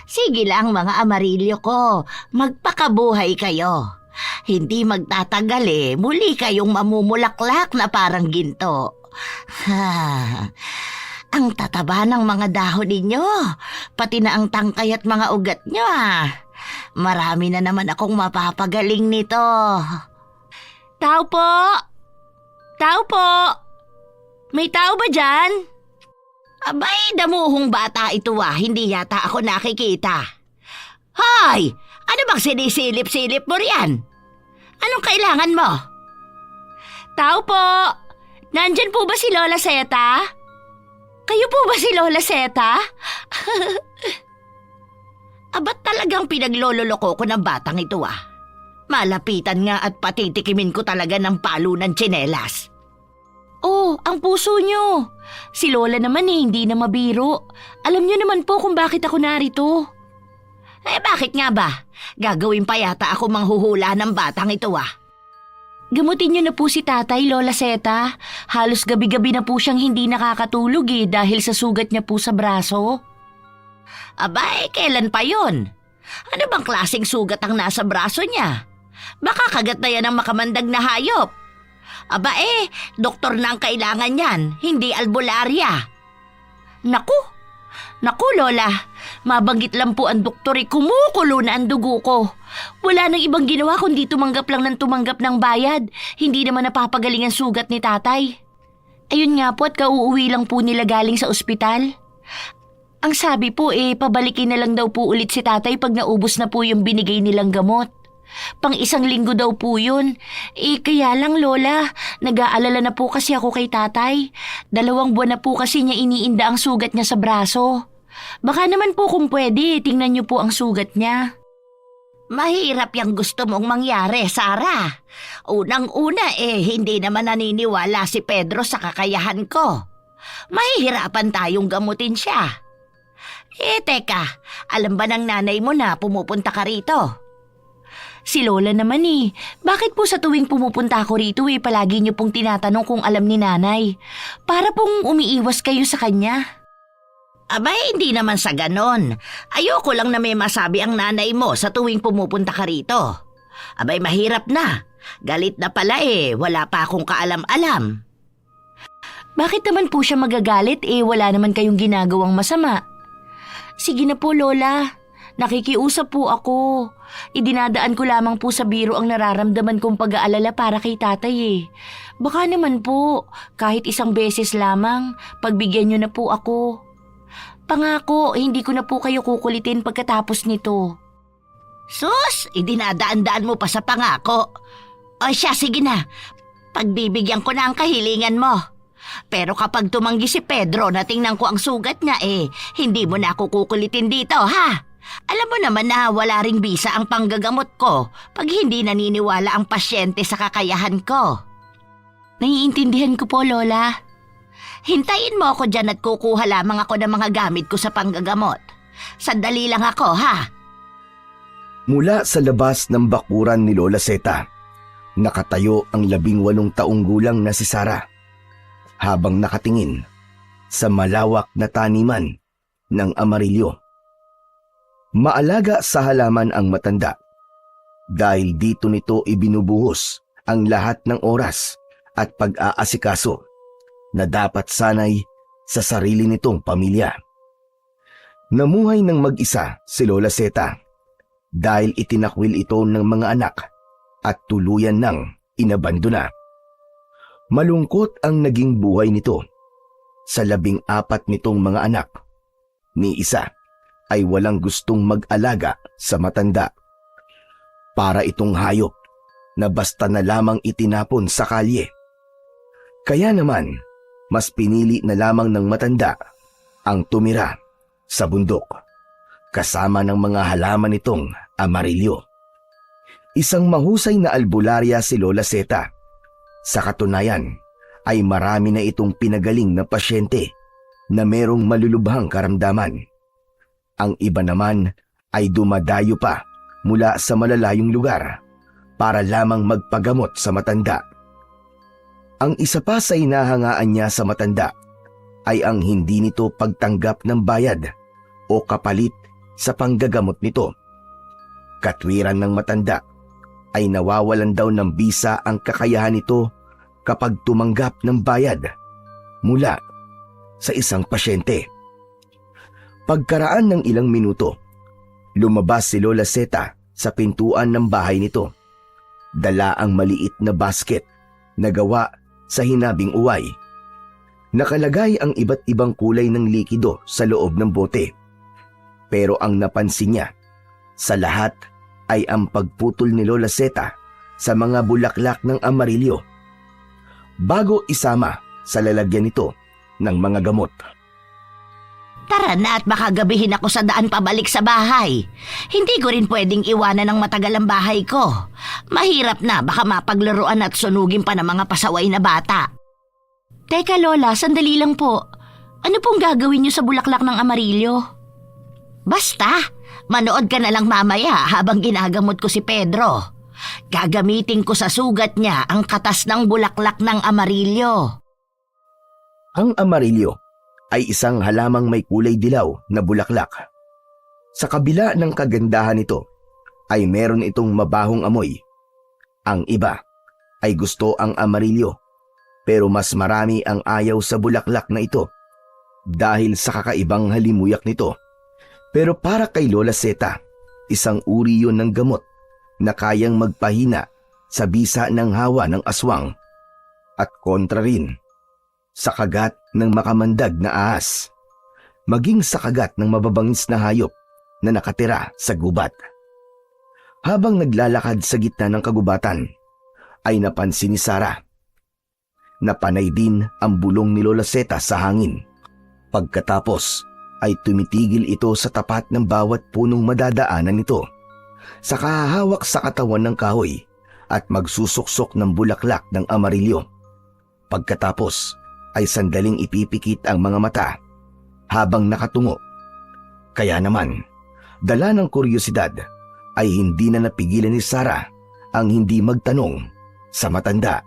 Sige lang mga Amarilyo ko, magpakabuhay kayo. Hindi magtatagal muli kayong mamumulaklak na parang ginto. Ha, ang tataba ng mga dahon ninyo, pati na ang tangkay at mga ugat nyo Marami na naman akong mapapagaling nito. Tao po! Tao po! May tao ba dyan? Abay, damuhong bata ito hindi yata ako nakikita. Hoy! Ano bang sinisilip-silip mo riyan? Anong kailangan mo? Tao po! Nandyan po ba si Lola Seta? Kayo po ba si Lola Seta? Abat talagang pinaglololoko ko ng batang ito Malapitan nga at patitikimin ko talaga ng palo ng tsinelas. Oh, ang puso nyo. Si Lola naman hindi na mabiro. Alam nyo naman po kung bakit ako narito. Bakit nga ba? Gagawin pa yata ako manghuhula ng batang ito Gamutin nyo na po si tatay, Lola Seta. Halos gabi-gabi na po siyang hindi nakakatulog dahil sa sugat niya po sa braso. Abay, kailan pa yun? Ano bang klaseng sugat ang nasa braso niya? Baka kagat na yan ng makamandag na hayop. Aba doktor na ang kailangan niyan, hindi albularya. Naku Lola, mabanggit lang po ang doktor kumukulo na ang dugo ko. Wala nang ibang ginawa kundi tumanggap lang ng tumanggap ng bayad. Hindi naman napapagaling ang sugat ni tatay. Ayun nga po at kauuwi lang po nila galing sa ospital. Ang sabi po pabalikin na lang daw po ulit si tatay pag naubos na po yung binigay nilang gamot. Pang 1 linggo daw po yun. Kaya lang Lola, nag-aalala na po kasi ako kay tatay. 2 buwan na po kasi niya iniinda ang sugat niya sa braso. Baka naman po kung pwede, tingnan niyo po ang sugat niya. Mahirap yung gusto mong mangyari, Sara. Unang-una hindi naman naniniwala si Pedro sa kakayahan ko. Mahihirapan tayong gamutin siya. Teka, alam ba ng nanay mo na pumupunta ka rito? Si Lola naman bakit po sa tuwing pumupunta ako rito palagi niyo pong tinatanong kung alam ni nanay? Para pong umiiwas kayo sa kanya. Abay, hindi naman sa ganon. Ayoko lang na may masabi ang nanay mo sa tuwing pumupunta ka rito. Abay, mahirap na. Galit na pala wala pa akong kaalam-alam. Bakit naman po siya magagalit wala naman kayong ginagawang masama? Sige na po Lola, nakikiusap po ako. Idinadaan ko lamang po sa biro ang nararamdaman kong pag-aalala para kay tatay Baka naman po, kahit 1 beses lamang, pagbigyan niyo na po ako. Pangako, hindi ko na po kayo kukulitin pagkatapos nito. Sus, idinadaan-daan mo pa sa pangako. O siya, sige na. Pagbibigyan ko na ang kahilingan mo. Pero kapag tumanggi si Pedro na tingnan ko ang sugat niya hindi mo na ako kukulitin dito, ha? Alam mo naman na wala ring bisa ang panggagamot ko pag hindi naniniwala ang pasyente sa kakayahan ko. Naiintindihan ko po, Lola. Hintayin mo ako dyan at kukuha lamang ako ng mga gamit ko sa panggagamot. Sandali lang ako, ha? Mula sa labas ng bakuran ni Lola Seta, nakatayo ang 18 taong gulang na si Sara habang nakatingin sa malawak na taniman ng Amarilyo. Maalaga sa halaman ang matanda dahil dito nito ibinubuhos ang lahat ng oras at pag-aasikaso na dapat sanay sa sarili nitong pamilya. Namuhay ng mag-isa si Lola Seta dahil itinakwil ito ng mga anak at tuluyan ng inabandona. Malungkot ang naging buhay nito. Sa 14 nitong mga anak, ni isa ay walang gustong mag-alaga sa matanda. Para itong hayop na basta na lamang itinapon sa kalye. Kaya naman, mas pinili na lamang ng matanda ang tumira sa bundok kasama ng mga halaman nitong Amarilyo. Isang mahusay na albularya si Lola Seta. Sa katunayan ay marami na itong pinagaling na pasyente na merong malulubhang karamdaman. Ang iba naman ay dumadayo pa mula sa malalayong lugar para lamang magpagamot sa matanda. Ang isa pa sa inahangaan niya sa matanda ay ang hindi nito pagtanggap ng bayad o kapalit sa panggagamot nito. Katwiran ng matanda ay nawawalan daw ng bisa ang kakayahan nito kapag tumanggap ng bayad mula sa isang pasyente. Pagkaraan ng ilang minuto, lumabas si Lola Zeta sa pintuan ng bahay nito. Dala ang maliit na basket na gawa sa hinabing uway. Nakalagay ang iba't ibang kulay ng likido sa loob ng bote. Pero ang napansin niya sa lahat ay ang pagputol ni Lola Zeta sa mga bulaklak ng amarilyo bago isama sa lalagyan nito ng mga gamot. Tara na at baka gabihin ako sa daan pabalik sa bahay. Hindi ko rin pwedeng iwanan ng matagal ang bahay ko. Mahirap na, baka mapaglaruan at sunugin pa ng mga pasaway na bata. Teka Lola, sandali lang po. Ano pong gagawin niyo sa bulaklak ng amarilyo? Basta, manood ka na lang mamaya habang ginagamot ko si Pedro. Gagamitin ko sa sugat niya ang katas ng bulaklak ng amarilyo. Ang amarilyo ay isang halamang may kulay dilaw na bulaklak. Sa kabila ng kagandahan nito ay meron itong mabahong amoy. Ang iba ay gusto ang amarilyo pero mas marami ang ayaw sa bulaklak na ito dahil sa kakaibang halimuyak nito. Pero para kay Lola Zeta, isang uri yun ng gamot na kayang magpahina sa bisa ng hawa ng aswang at kontra rin sa kagat ng makamandag na ahas, maging sa kagat ng mababangis na hayop na nakatira sa gubat. Habang naglalakad sa gitna ng kagubatan, ay napansin ni Sarah na panay din ang bulong ni Lola Zeta sa hangin. Pagkatapos ay tumitigil ito sa tapat ng bawat punong madadaanan nito, saka hahawak sa katawan ng kahoy at magsusuksok ng bulaklak ng amarilyo. Pagkatapos ay sandaling ipipikit ang mga mata habang nakatungo. Kaya naman, dala ng kuryosidad ay hindi na napigilan ni Sarah ang hindi magtanong sa matanda.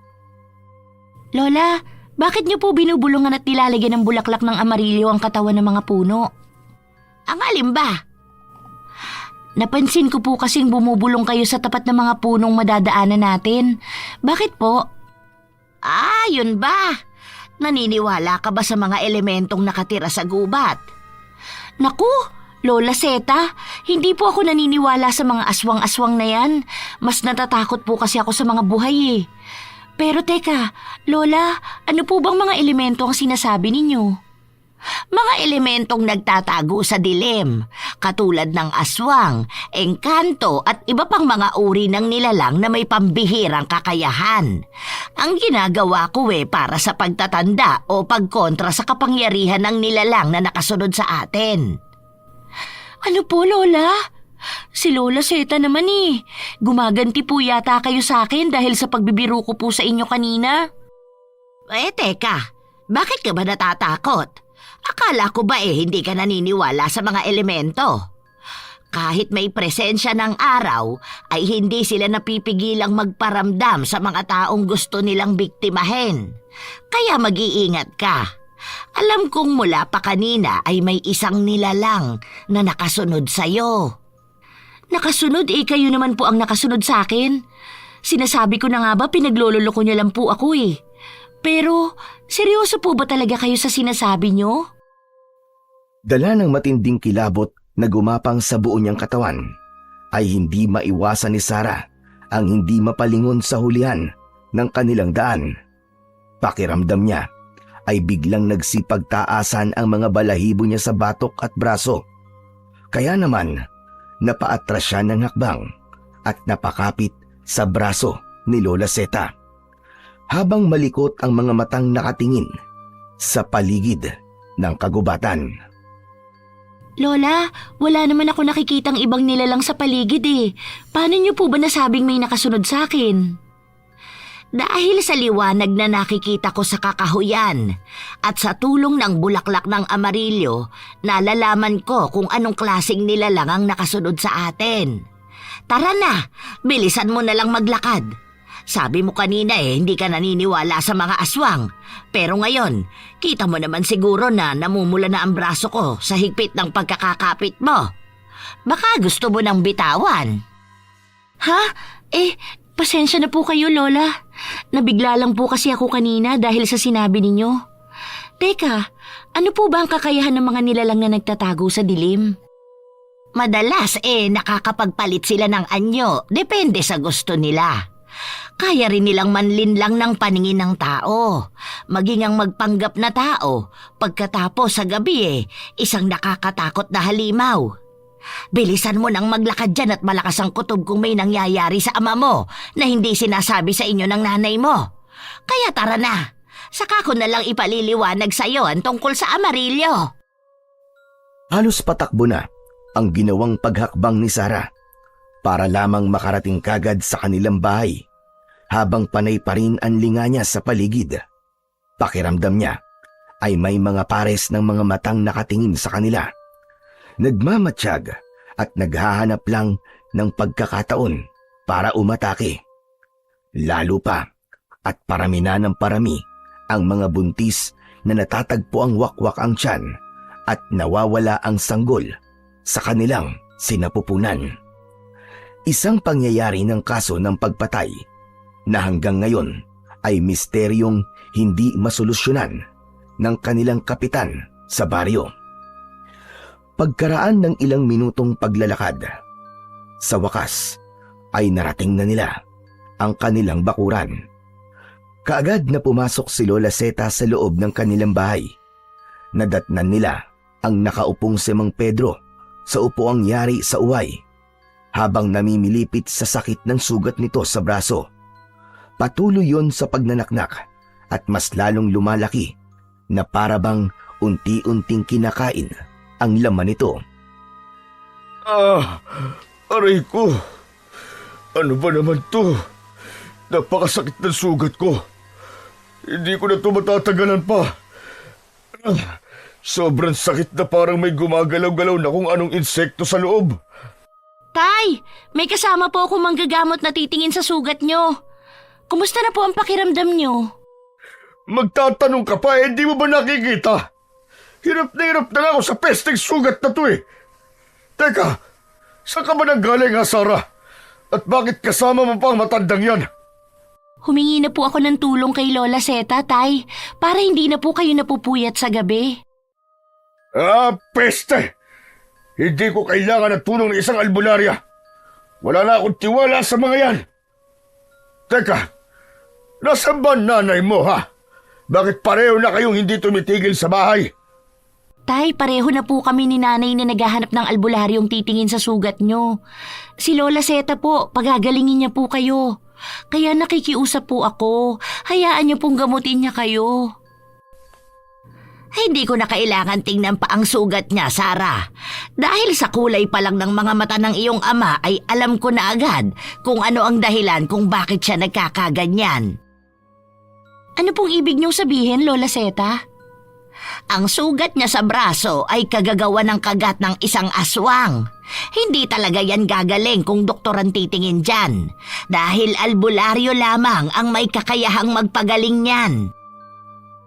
Lola, bakit niyo po binubulungan at nilalagyan ng bulaklak ng amarilyo ang katawan ng mga puno? Ang alin ba? Napansin ko po kasing bumubulong kayo sa tapat ng mga punong madadaanan natin. Bakit po? Yun ba? Naniniwala ka ba sa mga elementong nakatira sa gubat? Naku, Lola Zeta, hindi po ako naniniwala sa mga aswang-aswang na yan. Mas natatakot po kasi ako sa mga buhay eh. Pero teka, Lola, ano po bang mga elemento ang sinasabi ninyo? Mga elementong nagtatago sa dilim, katulad ng aswang, engkanto at iba pang mga uri ng nilalang na may pambihirang kakayahan. Ang ginagawa ko para sa pagtatanda o pagkontra sa kapangyarihan ng nilalang na nakasunod sa atin. Ano po, Lola? Si Lola Zeta naman Gumaganti po yata kayo sa akin dahil sa pagbibiro ko po sa inyo kanina. Teka, bakit ka ba natatakot? Akala ko ba hindi ka naniniwala sa mga elemento? Kahit may presensya ng araw, ay hindi sila napipigilang magparamdam sa mga taong gusto nilang biktimahin. Kaya mag-iingat ka. Alam kong mula pa kanina ay may isang nilalang na nakasunod sa'yo. Nakasunod kayo naman po ang nakasunod sa akin. Sinasabi ko na nga ba pinaglololoko niyo lang po ako Pero, seryoso po ba talaga kayo sa sinasabi niyo? Dala ng matinding kilabot na gumapang sa buo niyang katawan, ay hindi maiwasan ni Sarah ang hindi mapalingon sa hulihan ng kanilang daan. Pakiramdam niya ay biglang nagsipagtaasan ang mga balahibo niya sa batok at braso. Kaya naman, napaatras siya ng hakbang at napakapit sa braso ni Lola Zeta, habang malikot ang mga matang nakatingin sa paligid ng kagubatan. Lola, wala naman ako nakikitang ibang nilalang sa paligid Paano niyo po ba nasabing may nakasunod sa akin? Dahil sa liwanag na nakikita ko sa kakahuyan at sa tulong ng bulaklak ng amarilyo, nalalaman ko kung anong klaseng nilalang ang nakasunod sa atin. Tara na, bilisan mo na lang maglakad. Sabi mo kanina hindi ka naniniwala sa mga aswang. Pero ngayon, kita mo naman siguro na namumula na ang braso ko sa higpit ng pagkakakapit mo. Baka gusto mo nang bitawan. Ha? Pasensya na po kayo, Lola. Nabigla lang po kasi ako kanina dahil sa sinabi ninyo. Teka, ano po ba ang kakayahan ng mga nilalang na nagtatago sa dilim? Madalas nakakapagpalit sila ng anyo, depende sa gusto nila. Kaya rin nilang manlinlang ng paningin ng tao, maging ang magpanggap na tao, pagkatapos sa gabi isang nakakatakot na halimaw. Bilisan mo nang maglakad dyan at malakas ang kutob kung may nangyayari sa ama mo na hindi sinasabi sa inyo ng nanay mo. Kaya tara na, saka ko na lang ipaliliwanag sa iyo ang tungkol sa Amarillo. Halos patakbo na ang ginawang paghakbang ni Sarah para lamang makarating kagad sa kanilang bahay habang panay pa rin ang linga niya sa paligid. Pakiramdam niya ay may mga pares ng mga matang nakatingin sa kanila. Nagmamatsyag at naghahanap lang ng pagkakataon para umatake. Lalo pa at parami na ng parami ang mga buntis na natatagpo ang wakwak ang tiyan at nawawala ang sanggol sa kanilang sinapupunan. Isang pangyayari ng kaso ng pagpatay na hanggang ngayon ay misteryong hindi masolusyonan ng kanilang kapitan sa baryo. Pagkaraan ng ilang minutong paglalakad, sa wakas ay narating na nila ang kanilang bakuran. Kaagad na pumasok si Lola Zeta sa loob ng kanilang bahay. Nadatnan nila ang nakaupong si Mang Pedro sa upuang yari sa uway habang namimilipit sa sakit ng sugat nito sa braso. Patuloy yon sa pagnanaknak at mas lalong lumalaki na parabang unti-unting kinakain ang laman nito. Aray ko. Ano ba naman to? Napakasakit ng sugat ko. Hindi ko na to matatagalan pa. Sobrang sakit na parang may gumagalaw-galaw na kung anong insekto sa loob. Tay, may kasama po akong manggagamot na titingin sa sugat nyo. Kumusta na po ang pakiramdam nyo? Magtatanong ka pa, hindi mo ba nakikita? Hirap na ako sa pesteng sugat na to Teka, saan ka ba nanggaling ha, Sarah? At bakit kasama mo pa ang matandang yan? Humingi na po ako ng tulong kay Lola Zeta, Tay, para hindi na po kayo napupuyat sa gabi. Peste! Hindi ko kailangan ng tulong ng isang albularya. Wala na akong tiwala sa mga yan. Teka, nasaan ba nanay mo ha? Bakit pareho na kayong hindi tumitigil sa bahay? Tay, pareho na po kami ni nanay na naghahanap ng albularyong titingin sa sugat nyo. Si Lola Zeta po, pagagalingin niya po kayo. Kaya nakikiusap po ako. Hayaan niyo pong gamutin niya kayo. Hindi ko na kailangan tingnan pa ang sugat niya, Sarah. Dahil sa kulay pa lang ng mga mata ng iyong ama ay alam ko na agad kung ano ang dahilan kung bakit siya nagkakaganyan. Ano pong ibig niyong sabihin, Lola Zeta? Ang sugat niya sa braso ay kagagawa ng kagat ng isang aswang. Hindi talaga yan gagaling kung doktor ang titingin dyan. Dahil albularyo lamang ang may kakayahang magpagaling niyan.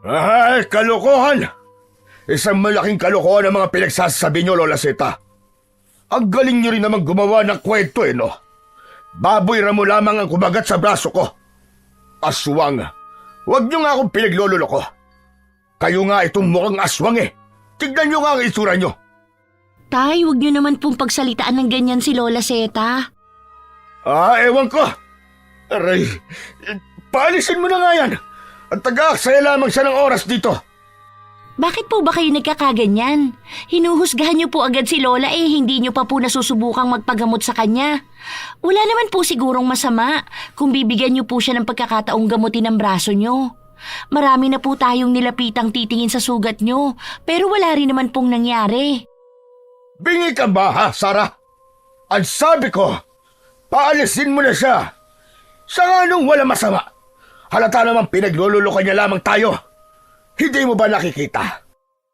Ay, kalokohan! Isang malaking kalokohan ang mga pinagsasabi niyo, Lola Zeta. Ang galing niyo rin naman gumawa ng kwento no? Baboy ramo lamang ang kumagat sa braso ko. Aswang. Huwag niyo nga akong pinaglololoko. Kayo nga itong mukhang aswang Tignan niyo nga ang itsura niyo. Tay, huwag niyo naman pong pagsalitaan ng ganyan si Lola Zeta. Ewan ko. Aray, paalisin mo na nga yan. At taga-aksaya lamang siya ng oras dito. Bakit po ba kayo nagkakaganyan? Hinuhusgahan niyo po agad si Lola hindi niyo pa po nasusubukang magpagamot sa kanya. Wala naman po sigurong masama kung bibigyan niyo po siya ng pagkakataong gamutin ang braso niyo. Marami na po tayong nilapitang titingin sa sugat niyo, pero wala rin naman pong nangyari. Bingi ka ba ha, Sarah? Ang sabi ko, paalisin mo na siya. Sa nga nung wala masama. Halata namang pinaglululukan niya lamang tayo. Hindi mo ba nakikita?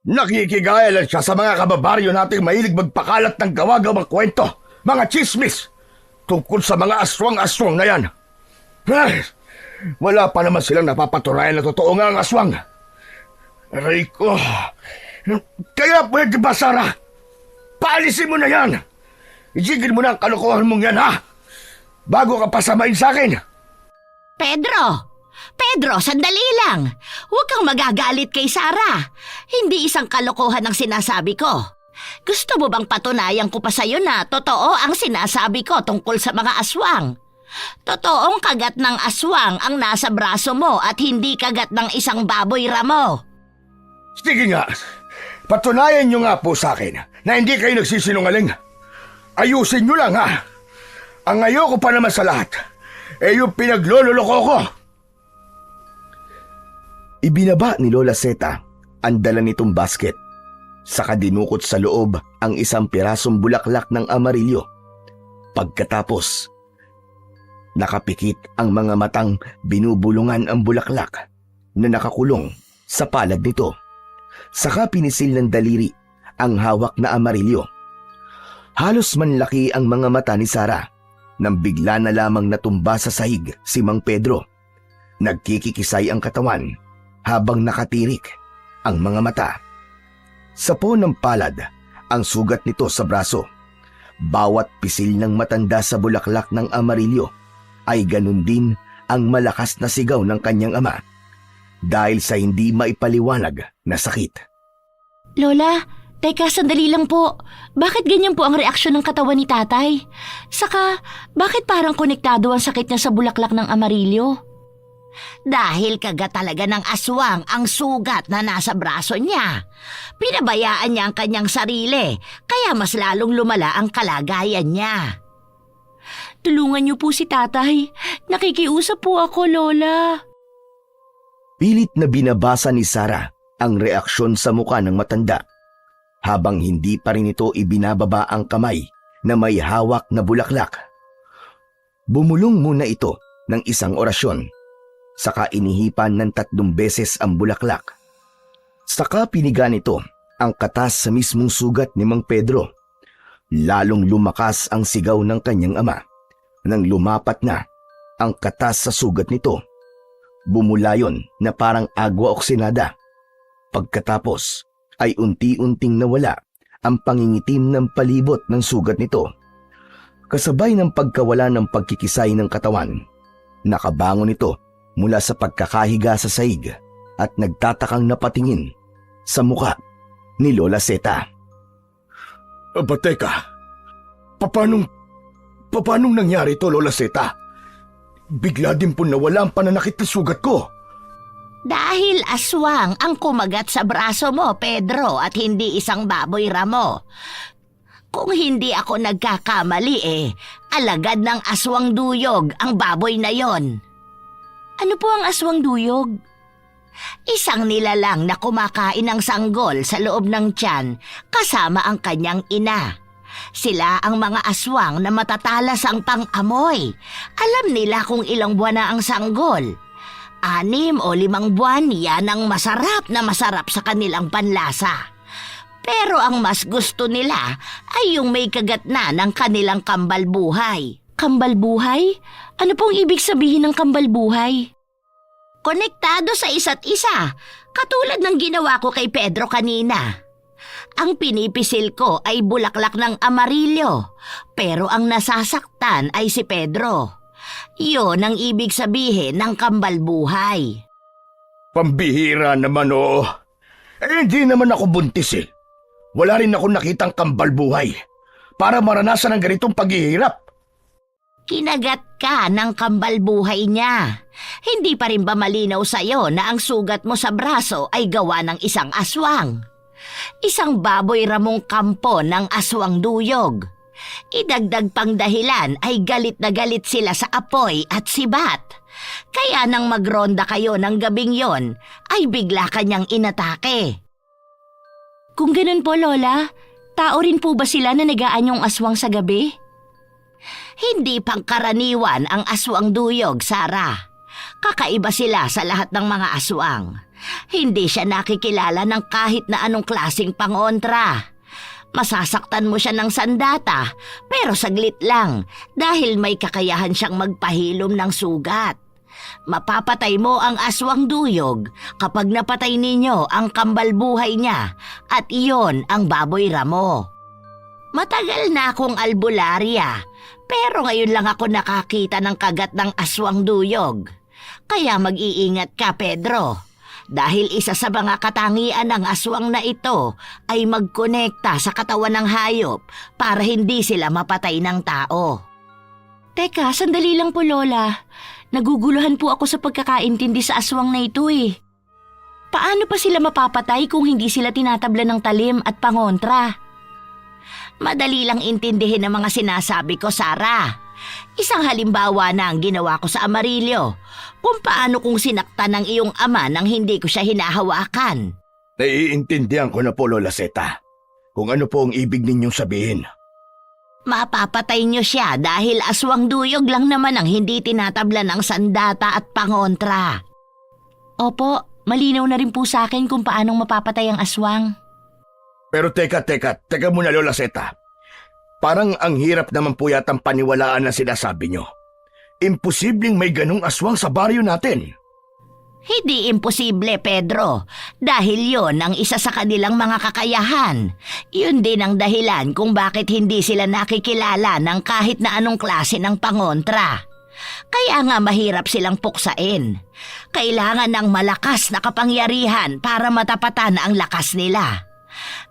Nakikigaya lang siya sa mga kababaryo nating mahilig magpakalat ng gawa-gawang kwento, mga chismis, tungkol sa mga aswang-aswang na yan. Ay, wala pa naman silang napapaturayan na totoo nga ang aswang. Aray ko. Kaya pwede ba, Sarah? Paalisin mo na yan. Isigil mo na ang kalokohan mong yan, ha? Bago ka pasamain sa akin. Pedro! Pedro, sandali lang. Huwag kang magagalit kay Sarah. Hindi isang kalokohan ang sinasabi ko. Gusto mo bang patunayan ko pa sa'yo na totoo ang sinasabi ko tungkol sa mga aswang? Totoong kagat ng aswang ang nasa braso mo at hindi kagat ng isang baboy ramo. Sige nga, patunayan nyo nga po sa akin na hindi kayo nagsisinungaling. Ayusin nyo lang, ha? Ang ayoko pa naman sa lahat, yung pinaglololoko ko. Ibinaba ni Lola Zeta ang dala nitong basket. Saka dinukot sa loob ang isang pirasong bulaklak ng amarilyo. Pagkatapos, nakapikit ang mga matang binubulungan ang bulaklak na nakakulong sa palad nito. Saka pinisil ng daliri ang hawak na amarilyo. Halos manlaki ang mga mata ni Sarah nang bigla na lamang natumba sa sahig si Mang Pedro. Nagkikikisay ang katawan habang nakatirik ang mga mata. Sa po ng palad ang sugat nito sa braso. Bawat pisil ng matanda sa bulaklak ng amarilyo ay ganun din ang malakas na sigaw ng kanyang ama dahil sa hindi maipaliwanag na sakit. Lola, teka sandali lang po. Bakit ganyan po ang reaksyon ng katawan ni tatay? Saka, bakit parang konektado ang sakit niya sa bulaklak ng amarilyo? Dahil kagat talaga ng aswang ang sugat na nasa braso niya. Pinabayaan niya ang kanyang sarili, kaya mas lalong lumala ang kalagayan niya. Tulungan niyo po si tatay. Nakikiusap po ako, Lola. Pilit na binabasa ni Sarah ang reaksyon sa muka ng matanda habang hindi pa rin ito ibinababa ang kamay na may hawak na bulaklak. Bumulong muna ito ng isang orasyon. Saka inihipan ng 3 beses ang bulaklak. Saka piniga nito ang katas sa mismong sugat ni Mang Pedro. Lalong lumakas ang sigaw ng kanyang ama nang lumapat na ang katas sa sugat nito. Bumula yon na parang agwa oksinada. Pagkatapos ay unti-unting nawala ang pangingitim ng palibot ng sugat nito. Kasabay ng pagkawala ng pagkikisay ng katawan, nakabangon ito mula sa pagkakahiga sa sahig at nagtatakang napatingin sa muka ni Lola Zeta. Aba teka, papanong nangyari to, Lola Zeta? Bigla din po nawala ang pananakit na sugat ko. Dahil aswang ang kumagat sa braso mo, Pedro, at hindi isang baboy ramo. Kung hindi ako nagkakamali alagad ng aswang duyog ang baboy na yon. Ano po ang aswang duyog? Isang nilalang na kumakain ng sanggol sa loob ng tiyan kasama ang kanyang ina. Sila ang mga aswang na matatalas ang pang-amoy. Alam nila kung ilang buwan na ang sanggol. 6 o 5 buwan, yan ang masarap sa kanilang panlasa. Pero ang mas gusto nila ay yung may kagat na ng kanilang kambal buhay. Kambal buhay? Ano pong ibig sabihin ng kambal buhay? Konektado sa isa't isa, katulad ng ginawa ko kay Pedro kanina. Ang pinipisil ko ay bulaklak ng amarilyo, pero ang nasasaktan ay si Pedro. Yun ang ibig sabihin ng kambal buhay. Pambihira naman, oo. Hindi naman ako buntis Wala rin ako nakitang kambal buhay para maranasan ang ganitong paghihirap. Kinagat ka ng kambal buhay niya. Hindi pa rin ba malinaw sa'yo na ang sugat mo sa braso ay gawa ng isang aswang? Isang baboy ramong kampo ng aswang duyog. Idagdag pang dahilan ay galit na galit sila sa apoy at sibat. Kaya nang magronda kayo ng gabing yon, ay bigla kanyang inatake. Kung ganun po, Lola, tao rin po ba sila na nagaanyong aswang sa gabi? Hindi pangkaraniwan ang aswang duyog, Sarah. Kakaiba sila sa lahat ng mga aswang. Hindi siya nakikilala ng kahit na anong klaseng pangontra. Masasaktan mo siya ng sandata, pero saglit lang dahil may kakayahan siyang magpahilom ng sugat. Mapapatay mo ang aswang duyog kapag napatay ninyo ang kambal buhay niya at iyon ang baboy ramo. Matagal na akong albularya, pero ngayon lang ako nakakita ng kagat ng aswang duyog. Kaya mag-iingat ka, Pedro. Dahil isa sa mga katangian ng aswang na ito ay magkonekta sa katawan ng hayop para hindi sila mapatay ng tao. Teka, sandali lang po, Lola. Naguguluhan po ako sa pagkakaintindi sa aswang na ito eh. Paano pa sila mapapatay kung hindi sila tinatabla ng talim at pangontra? Madali lang intindihin ang mga sinasabi ko, Sarah. Isang halimbawa na ang ginawa ko sa Amarillo, kung paano kong sinaktan ng iyong ama nang hindi ko siya hinahawakan. Naiintindihan ko na po, Lola Zeta, kung ano po ang ibig ninyong sabihin. Mapapatay niyo siya dahil aswang duyog lang naman ang hindi tinatabla ng sandata at pangontra. Opo, malinaw na rin po sa akin kung paanong mapapatay ang aswang. Pero teka muna, Lola Zeta. Parang ang hirap naman po yatang paniwalaan na sinasabi nyo. Imposibleng may ganung aswang sa baryo natin. Hindi imposible, Pedro. Dahil yon ang isa sa kanilang mga kakayahan. Yun din ang dahilan kung bakit hindi sila nakikilala ng kahit na anong klase ng pangontra. Kaya nga mahirap silang puksain. Kailangan ng malakas na kapangyarihan para matapatan ang lakas nila.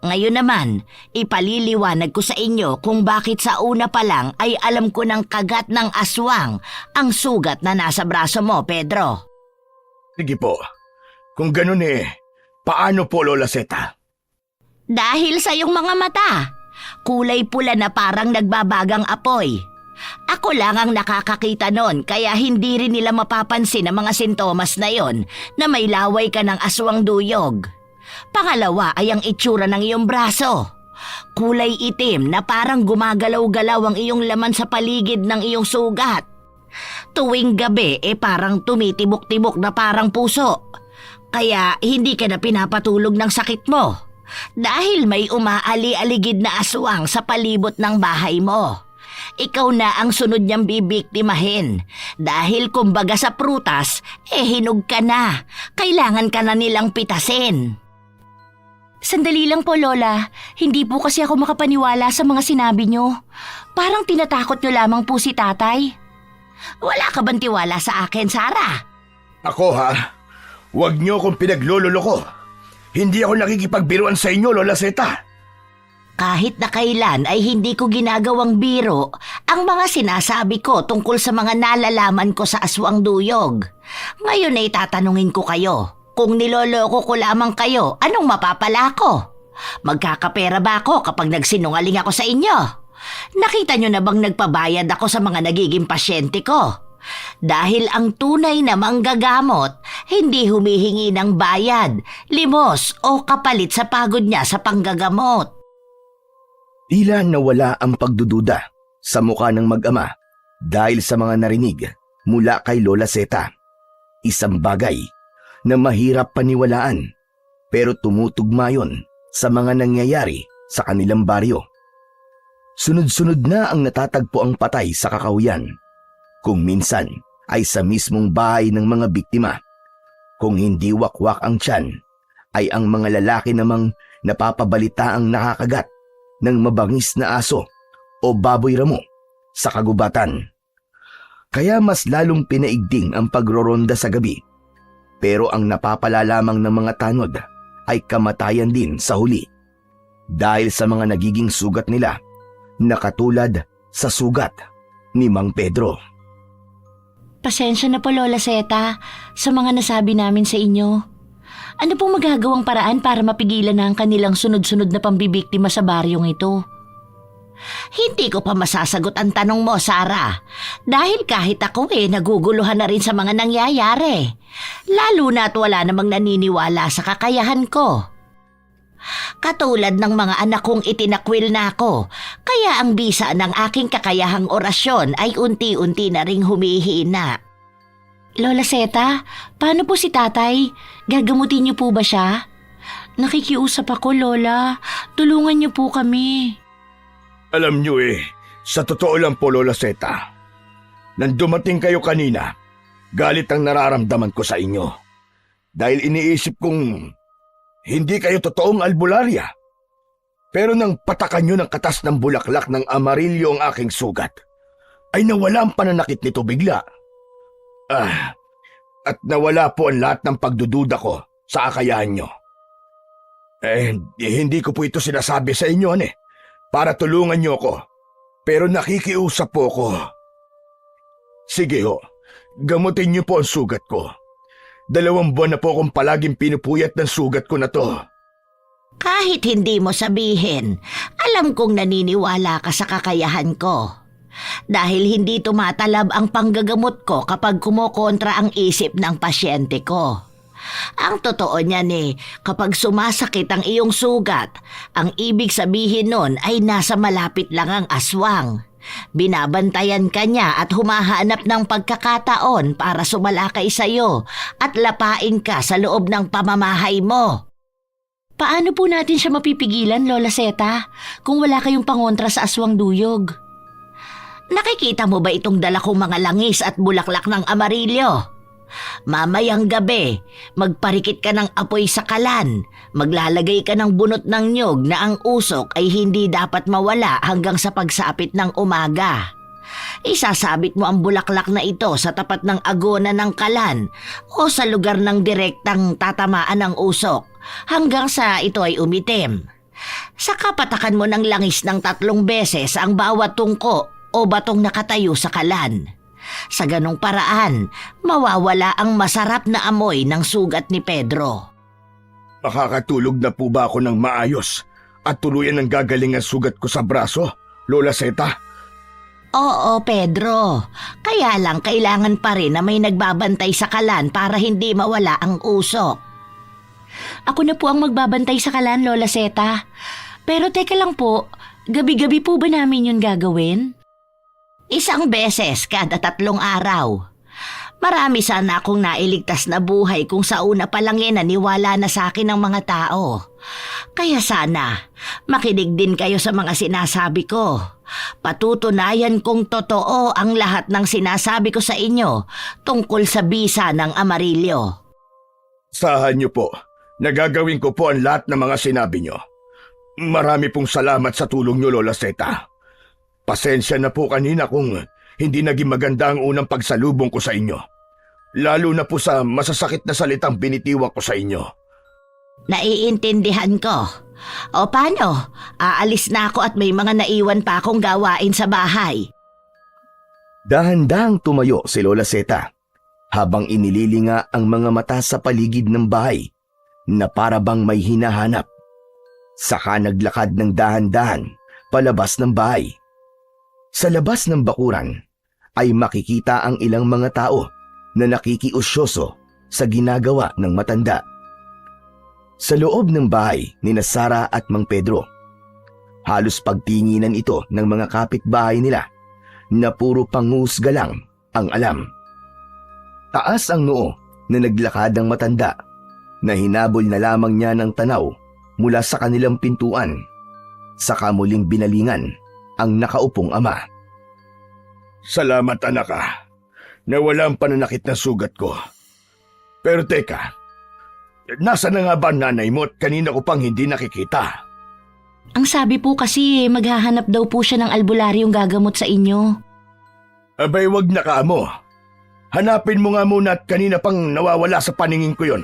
Ngayon naman, ipaliliwanag ko sa inyo kung bakit sa una pa lang ay alam ko ng kagat ng aswang ang sugat na nasa braso mo, Pedro. Sige po, kung ganun paano po, Lola Zeta? Dahil sa iyong mga mata, kulay pula na parang nagbabagang apoy. Ako lang ang nakakakita nun kaya hindi rin nila mapapansin ang mga sintomas na yon na may laway ka ng aswang duyog. Pangalawa ay ang itsura ng iyong braso. Kulay itim na parang gumagalaw-galaw ang iyong laman sa paligid ng iyong sugat. Tuwing gabi parang tumitibok-tibok na parang puso. Kaya hindi ka na pinapatulog ng sakit mo. Dahil may umaali-aligid na aswang sa palibot ng bahay mo. Ikaw na ang sunod niyang bibiktimahin. Dahil kumbaga sa prutas, hinog ka na. Kailangan ka na nilang pitasin. Sandali lang po, Lola. Hindi po kasi ako makapaniwala sa mga sinabi niyo. Parang tinatakot niyo lamang po si tatay. Wala ka bang tiwala sa akin, Sarah? Ako huwag niyo akong pinaglololoko. Hindi ako nakikipagbiruan sa inyo, Lola Zeta. Kahit na kailan ay hindi ko ginagawang biro ang mga sinasabi ko tungkol sa mga nalalaman ko sa aswang duyog. Ngayon ay tatanungin ko kayo. Kung niloloko ko lamang kayo, anong mapapala ko? Magkakapera ba ako kapag nagsinungaling ako sa inyo? Nakita nyo na bang nagpabayad ako sa mga nagiging pasyente ko? Dahil ang tunay na manggagamot, hindi humihingi ng bayad, limos o kapalit sa pagod niya sa panggagamot. Tila nawala ang pagdududa sa mukha ng mag-ama dahil sa mga narinig mula kay Lola Zeta. Isang bagay na mahirap paniwalaan pero tumutugma yon sa mga nangyayari sa kanilang baryo. Sunod-sunod na ang natatagpo ang patay sa kakahuyan. Kung minsan ay sa mismong bahay ng mga biktima. Kung hindi wakwak ang tiyan, ay ang mga lalaki namang napapabalita ang nakakagat ng mabangis na aso o baboy ramo sa kagubatan. Kaya mas lalong pinaigding ang pagroronda sa gabi. Pero ang napapala lamang ng mga tanod ay kamatayan din sa huli. Dahil sa mga nagiging sugat nila na katulad sa sugat ni Mang Pedro. Pasensya na po, Lola Zeta, sa mga nasabi namin sa inyo. Ano pong magagawang paraan para mapigilan na ang kanilang sunod-sunod na pambibiktima sa baryong ito? Hindi ko pa masasagot ang tanong mo, Sarah. Dahil kahit ako naguguluhan na rin sa mga nangyayari. Lalo na't wala namang naniniwala sa kakayahan ko. Katulad ng mga anak kong itinakwil na ako, kaya ang bisa ng aking kakayahang orasyon ay unti-unti na ring humihina. Lola Zeta, paano po si tatay? Gagamutin niyo po ba siya? Nakikiusap ako, Lola. Tulungan niyo po kami. Alam niyo sa totoo lang po, Lola Zeta, nang dumating kayo kanina, galit ang nararamdaman ko sa inyo. Dahil iniisip kong hindi kayo totoong albularya. Pero nang patakan nyo ng katas ng bulaklak ng amarilyo ang aking sugat, ay nawala ang pananakit nito bigla. At nawala po ang lahat ng pagdududa ko sa kakayahan nyo. Hindi ko po ito sinasabi sa inyo, para tulungan nyo ko. Pero nakikiusap po ko. Sige ho, gamutin nyo po ang sugat ko. 2 buwan na po akong palaging pinupuyat ng sugat ko na to. Kahit hindi mo sabihin, alam kong naniniwala ka sa kakayahan ko. Dahil hindi tumatalab ang panggagamot ko kapag kumokontra ang isip ng pasyente ko. Ang totoo niyan kapag sumasakit ang iyong sugat, ang ibig sabihin nun ay nasa malapit lang ang aswang. Binabantayan ka niya at humahanap ng pagkakataon para sumalakay sa'yo at lapain ka sa loob ng pamamahay mo. Paano po natin siya mapipigilan, Lola Seta, kung wala kayong pangontra sa aswang duyog? Nakikita mo ba itong dala kong mga langis at bulaklak ng amarilyo? Mamayang gabi, magparikit ka ng apoy sa kalan, maglalagay ka ng bunot ng nyog na ang usok ay hindi dapat mawala hanggang sa pagsapit ng umaga. Isasabit mo ang bulaklak na ito sa tapat ng agona ng kalan o sa lugar ng direktang tatamaan ng usok hanggang sa ito ay umitim. Saka patakan mo ng langis ng 3 beses ang bawat tungko o batong nakatayo sa kalan. Sa ganong paraan, mawawala ang masarap na amoy ng sugat ni Pedro. Makakatulog na po ba ako ng maayos at tuluyan ang gagaling ang sugat ko sa braso, Lola Seta? Oo, Pedro. Kaya lang kailangan pa rin na may nagbabantay sa kalan para hindi mawala ang usok. Ako na po ang magbabantay sa kalan, Lola Seta. Pero teka lang po, gabi-gabi po ba namin yun gagawin? 1 beses kada 3 araw. Marami sana akong nailigtas na buhay kung sa una pa lang naniwala na sa akin ng mga tao. Kaya sana, makinig din kayo sa mga sinasabi ko. Patutunayan kong totoo ang lahat ng sinasabi ko sa inyo tungkol sa bisa ng amarilyo. Sahan niyo po, nagagawin ko po ang lahat ng mga sinabi niyo. Marami pong salamat sa tulong niyo, Lola Seta. Pasensya na po kanina kung hindi naging maganda ang unang pagsalubong ko sa inyo. Lalo na po sa masasakit na salitang binitiwak ko sa inyo. Naiintindihan ko. O paano? Aalis na ako at may mga naiwan pa akong gawain sa bahay. Dahan-dahang tumayo si Lola Seta habang inililinga ang mga mata sa paligid ng bahay na para bang may hinahanap. Saka naglakad ng dahan-dahan palabas ng bahay. Sa labas ng bakuran ay makikita ang ilang mga tao na nakikiusyoso sa ginagawa ng matanda. Sa loob ng bahay ni Sara at Mang Pedro, halos pagtinginan ito ng mga kapitbahay nila na puro panghusga lang ang alam. Taas ang noo na naglakad ang matanda na hinabol na lamang niya ng tanaw mula sa kanilang pintuan. Saka muling binalingan ang nakaupong ama. Salamat anak na walang pananakit na sugat ko. Pero teka, nasa na nga ba nanay mo at kanina ko pang hindi nakikita? Ang sabi po kasi maghahanap daw po siya ng albularyong gagamot sa inyo. Abay wag na ka mo. Hanapin mo nga muna at kanina pang nawawala sa paningin ko yon.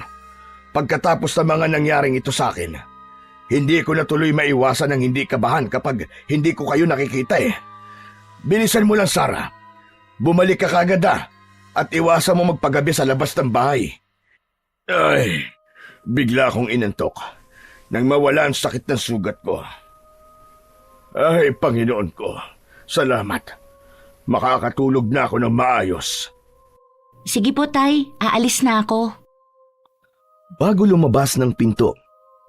Pagkatapos ng mga nangyaring ito sa akin, hindi ko na tuloy maiwasan ng hindi kabahan kapag hindi ko kayo nakikita . Bilisan mo lang, Sara. Bumalik ka kagad at iwasan mo magpagabi sa labas ng bahay. Ay, bigla akong inantok nang mawala ang sakit ng sugat ko. Ay, Panginoon ko, salamat. Makakatulog na ako ng maayos. Sige po, Tay. Aalis na ako. Bago lumabas ng pinto,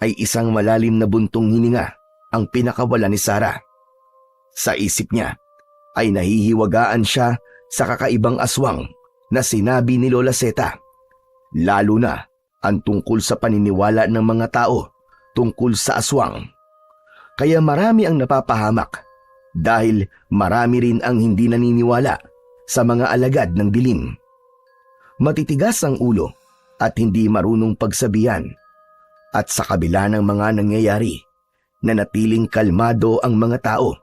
ay isang malalim na buntong hininga ang pinakawala ni Sara. Sa isip niya ay nahihiwagaan siya sa kakaibang aswang na sinabi ni Lola Seta. Lalo na ang tungkol sa paniniwala ng mga tao tungkol sa aswang. Kaya marami ang napapahamak dahil marami rin ang hindi naniniwala sa mga alagad ng dilim. Matitigas ang ulo at hindi marunong pagsabihan. At sa kabila ng mga nangyayari, nanatiling kalmado ang mga tao.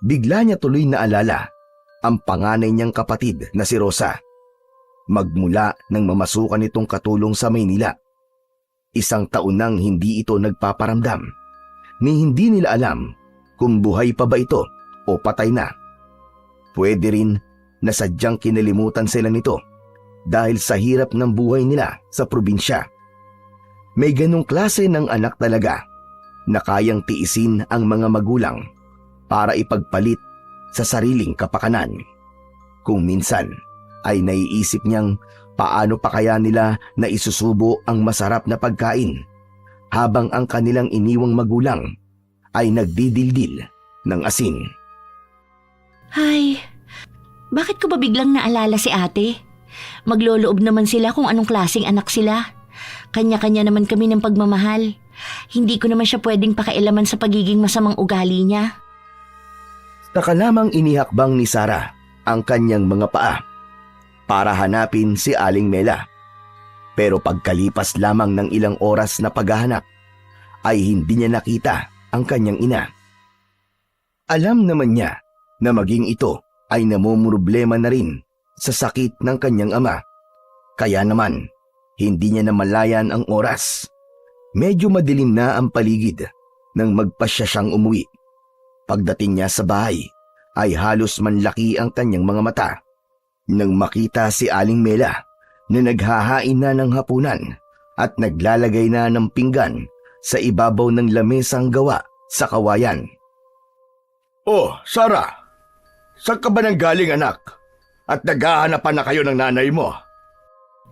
Bigla niya tuloy naalala ang panganay niyang kapatid na si Rosa. Magmula nang mamasukan itong katulong sa Maynila. 1 taon nang hindi ito nagpaparamdam, ni hindi nila alam kung buhay pa ba ito o patay na. Pwede rin na sadyang kinalimutan sila nito dahil sa hirap ng buhay nila sa probinsya. May ganong klase ng anak talaga na kayang tiisin ang mga magulang para ipagpalit sa sariling kapakanan. Kung minsan ay naiisip niyang paano pa kaya nila na isusubo ang masarap na pagkain habang ang kanilang iniwang magulang ay nagdidildil ng asin. Ay, bakit ko ba biglang naalala si ate? Magloloob naman sila kung anong klaseng anak sila. Kanya-kanya naman kami ng pagmamahal. Hindi ko naman siya pwedeng pakialaman sa pagiging masamang ugali niya. Saka lamang inihakbang ni Sarah ang kanyang mga paa para hanapin si Aling Mela. Pero pagkalipas lamang ng ilang oras na paghahanap, ay hindi niya nakita ang kanyang ina. Alam naman niya na maging ito ay namumroblema na rin sa sakit ng kanyang ama. Kaya naman, hindi niya namalayan ang oras. Medyo madilim na ang paligid nang magpasya siyang umuwi. Pagdating niya sa bahay, ay halos manlaki ang kanyang mga mata nang makita si Aling Mela na naghahain na ng hapunan at naglalagay na ng pinggan sa ibabaw ng lamesang gawa sa kawayan. Oh, Sarah, saan ka ba nang galing anak? At naghahanapan na kayo ng nanay mo?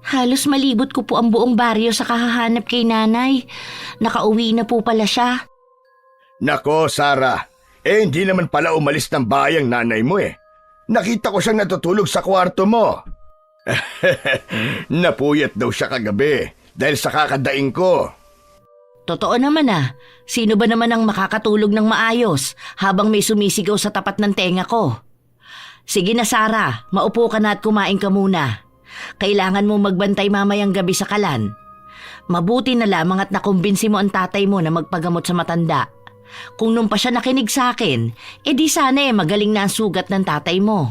Halos malibot ko po ang buong baryo sa kahahanap kay nanay. Nakauwi na po pala siya. Nako, Sarah, hindi naman pala umalis ng bahay ang nanay mo eh. Nakita ko siyang natutulog sa kwarto mo. Napuyat daw siya kagabi dahil sa kakadaing ko. Totoo naman ah. Sino ba naman ang makakatulog ng maayos habang may sumisigaw sa tapat ng tenga ko? Sige na Sarah, maupo ka na at kumain ka muna. Kailangan mo magbantay mamayang gabi sa kalan. Mabuti na lamang at nakumbinsi mo ang tatay mo na magpagamot sa matanda. Kung nung pa siya nakinig sa akin, edi sana magaling na ang sugat ng tatay mo.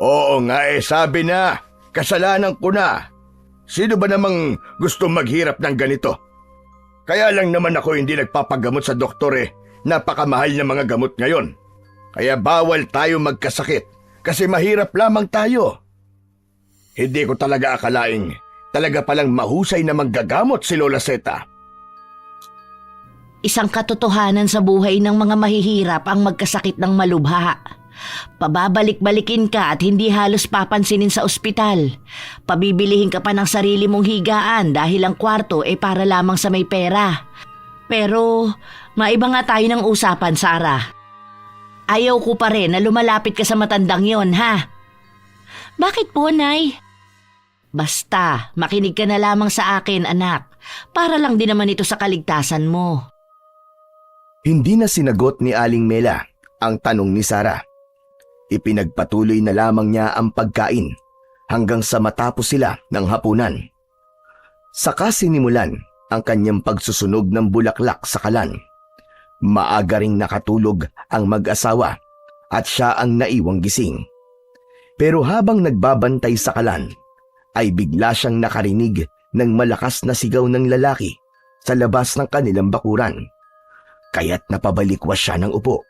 Oo nga sabi na, kasalanan ko na. Sino ba namang gusto maghirap ng ganito? Kaya lang naman ako hindi nagpapagamot sa doktor napakamahal ng mga gamot ngayon. Kaya bawal tayo magkasakit kasi mahirap lamang tayo. Hindi ko talaga akalaing talaga palang mahusay na manggagamot si Lola Zeta. Isang katotohanan sa buhay ng mga mahihirap ang magkasakit ng malubha. Pababalik-balikin ka at hindi halos papansinin sa ospital. Pabibilihin ka pa ng sarili mong higaan dahil ang kwarto para lamang sa may pera. Pero maiba nga tayo ng usapan, Sarah. Ayaw ko pa rin na lumalapit ka sa matandang yon, ha? Bakit po, Nay? Basta, makinig ka na lamang sa akin, anak. Para lang din naman ito sa kaligtasan mo. Hindi na sinagot ni Aling Mela ang tanong ni Sarah. Ipinagpatuloy na lamang niya ang pagkain hanggang sa matapos sila ng hapunan. Saka sinimulan ang kanyang pagsusunog ng bulaklak sa kalan. Maaga ring nakatulog ang mag-asawa at siya ang naiwang gising. Pero habang nagbabantay sa kalan, ay bigla siyang nakarinig ng malakas na sigaw ng lalaki sa labas ng kanilang bakuran. Kaya't napabalikwas siya ng upo.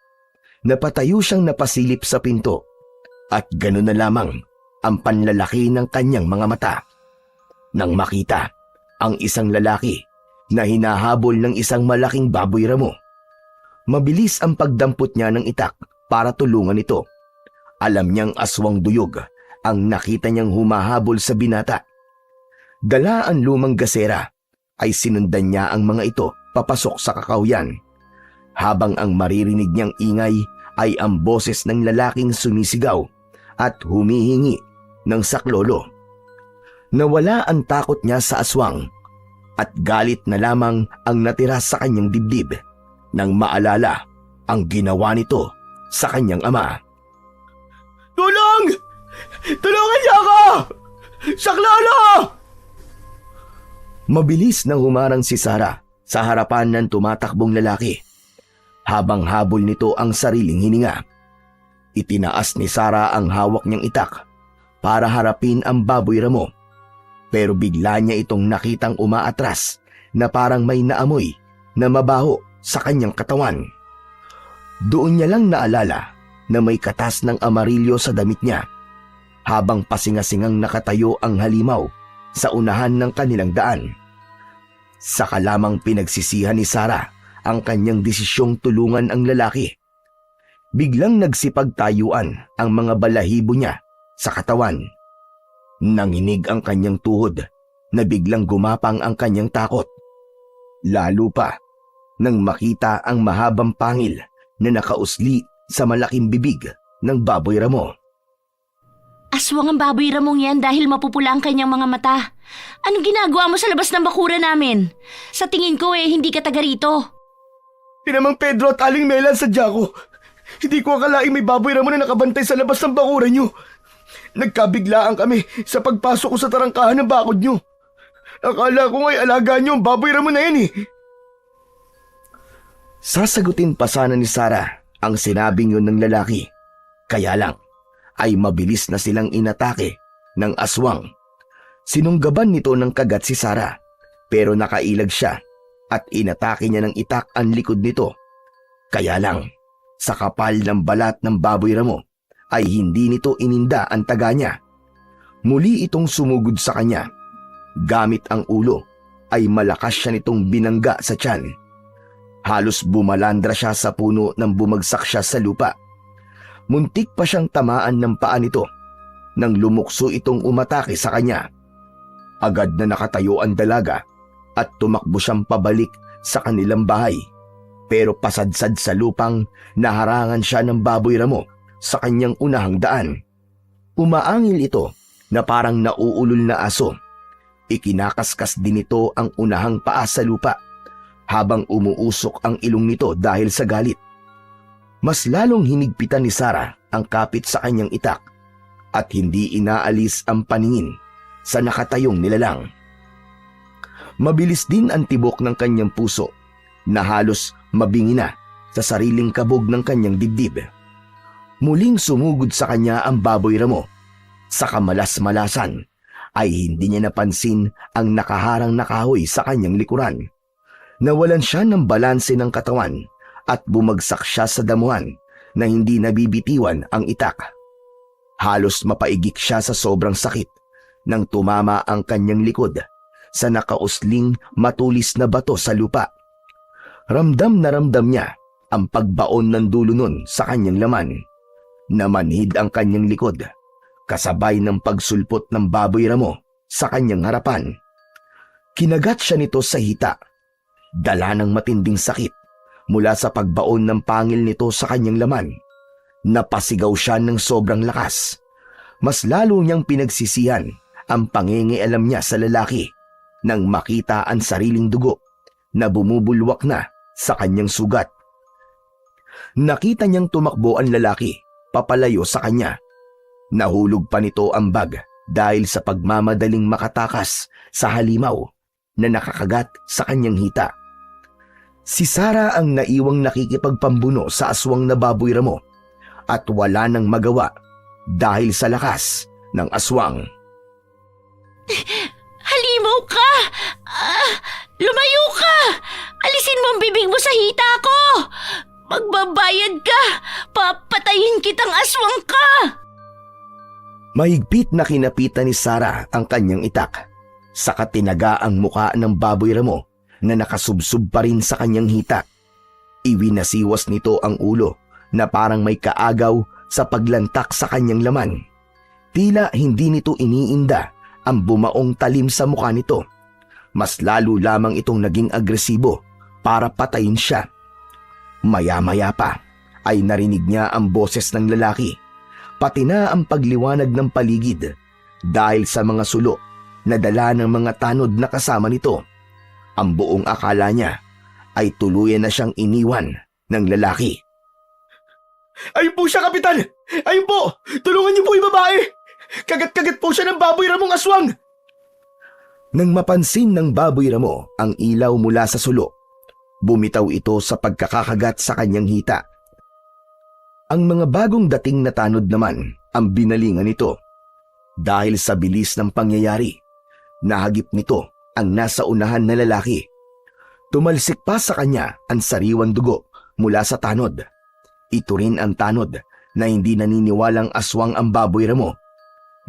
Napatayo siyang napasilip sa pinto at gano'n na lamang ang panlalaki ng kanyang mga mata. Nang makita ang isang lalaki na hinahabol ng isang malaking baboy ramo. Mabilis ang pagdampot niya ng itak para tulungan ito. Alam niyang aswang duyog ang nakita niyang humahabol sa binata. Dala ang lumang gasera ay sinundan niya ang mga ito papasok sa kakawyan. Habang ang maririnig niyang ingay ay ang boses ng lalaking sumisigaw at humihingi ng saklolo. Nawala ang takot niya sa aswang at galit na lamang ang natira sa kanyang dibdib nang maalala ang ginawa nito sa kanyang ama. Tulong! Tulungan niyo ako! Saklolo! Mabilis na humarang si Sarah sa harapan ng tumatakbong lalaki habang habol nito ang sariling hininga. Itinaas ni Sarah ang hawak niyang itak para harapin ang baboy ramo, pero bigla niya itong nakitang umaatras na parang may naamoy na mabaho sa kanyang katawan. Doon niya lang naalala na may katas ng amarilyo sa damit niya habang pasingasingang nakatayo ang halimaw sa unahan ng kanilang daan. Saka lamang pinagsisihan ni Sarah ang kanyang desisyong tulungan ang lalaki. Biglang nagsipagtayuan ang mga balahibo niya sa katawan. Nanginig ang kanyang tuhod na biglang gumapang ang kanyang takot. Lalo pa nang makita ang mahabang pangil na nakausli sa malaking bibig ng baboy ramo. Aswang ang baboy ramong yan dahil mapupula ang kanyang mga mata. Anong ginagawa mo sa labas ng bakura namin? Sa tingin ko hindi ka taga rito. Tinamang Pedro at Aling Mela sa Jaco. Hindi ko akalaing may baboy ramo na nakabantay sa labas ng bakura nyo. Nagkabiglaan kami sa pagpasok ko sa tarangkahan ng bakod nyo. Akala ko nga'y alaga nyo ang baboy ramo na yan eh. Sasagutin pa sana ni Sarah ang sinabing yun ng lalaki. Kaya lang ay mabilis na silang inatake ng aswang. Sinunggaban nito ng kagat si Sarah, pero nakailag siya at inatake niya ng itak ang likod nito. Kaya lang, sa kapal ng balat ng baboy ramo ay hindi nito ininda ang taga niya. Muli itong sumugod sa kanya. Gamit ang ulo ay malakas siya nitong binangga sa tiyan. Halos bumalandra siya sa puno nang bumagsak siya sa lupa. Muntik pa siyang tamaan ng paa nito nang lumukso itong umatake sa kanya. Agad na nakatayo ang dalaga at tumakbo siyang pabalik sa kanilang bahay. Pero pasadsad sa lupang naharangan siya ng baboy ramo sa kanyang unahang daan. Umaangil ito na parang nauulol na aso. Ikinakaskas din ito ang unahang paa sa lupa habang umuusok ang ilong nito dahil sa galit. Mas lalong hinigpitan ni Sarah ang kapit sa kanyang itak at hindi inaalis ang paningin sa nakatayong nilalang. Mabilis din ang tibok ng kanyang puso na halos mabingi na sa sariling kabog ng kanyang dibdib. Muling sumugod sa kanya ang baboy ramo. Sa kamalas-malasan ay hindi niya napansin ang nakaharang na kahoy sa kanyang likuran. Nawalan siya ng balanse ng katawan at bumagsak siya sa damuhan na hindi nabibitiwan ang itak. Halos mapaigik siya sa sobrang sakit nang tumama ang kanyang likod sa nakausling matulis na bato sa lupa. Ramdam na ramdam niya ang pagbaon ng dulo nun sa kanyang laman. Namanhid ang kanyang likod kasabay ng pagsulpot ng baboy ramo sa kanyang harapan. Kinagat siya nito sa hita. Dala ng matinding sakit mula sa pagbaon ng pangil nito sa kanyang laman. Napasigaw siya ng sobrang lakas. Mas lalo niyang pinagsisihan ang pangingialam niya sa lalaki nang makita ang sariling dugo na bumubulwak na sa kanyang sugat. Nakita niyang tumakbo ang lalaki papalayo sa kanya. Nahulog pa nito ang bag dahil sa pagmamadaling makatakas sa halimaw na nakakagat sa kanyang hita. Si Sarah ang naiwang nakikipagpambuno sa aswang na baboy ramo at wala nang magawa dahil sa lakas ng aswang. Halimaw ka! Lumayo ka! Alisin mo ang bibig mo sa hita ko! Magbabayad ka! Papatayin kitang aswang ka! Mahigpit na kinapitan ni Sarah ang kanyang itak. Saka tinaga ang muka ng baboy ramo na nakasubsob pa rin sa kanyang hita. Iwinasiwas nito ang ulo na parang may kaagaw sa paglantak sa kanyang laman. Tila hindi nito iniinda ang bumaong talim sa mukha nito. Mas lalo lamang itong naging agresibo para patayin siya. Maya-maya pa ay narinig niya ang boses ng lalaki, pati na ang pagliwanag ng paligid dahil sa mga sulo na dala ng mga tanod na kasama nito. Ang buong akala niya ay tuluyan na siyang iniwan ng lalaki. Ayun po siya, Kapitan! Ayun po! Tulungan niyo po yung babae! Kagat-kagat po siya ng baboy ramong aswang! Nang mapansin ng baboy ramo ang ilaw mula sa sulo, Bumitaw ito sa pagkakakagat sa kanyang hita. Ang mga bagong dating na tanod naman ang binalingan nito. Dahil sa bilis ng pangyayari, nahagip nito ang nasa unahan na lalaki. Tumalsik pa sa kanya ang sariwang dugo mula sa tanod. Ito rin ang tanod na hindi naniniwalang aswang ang baboy ramo.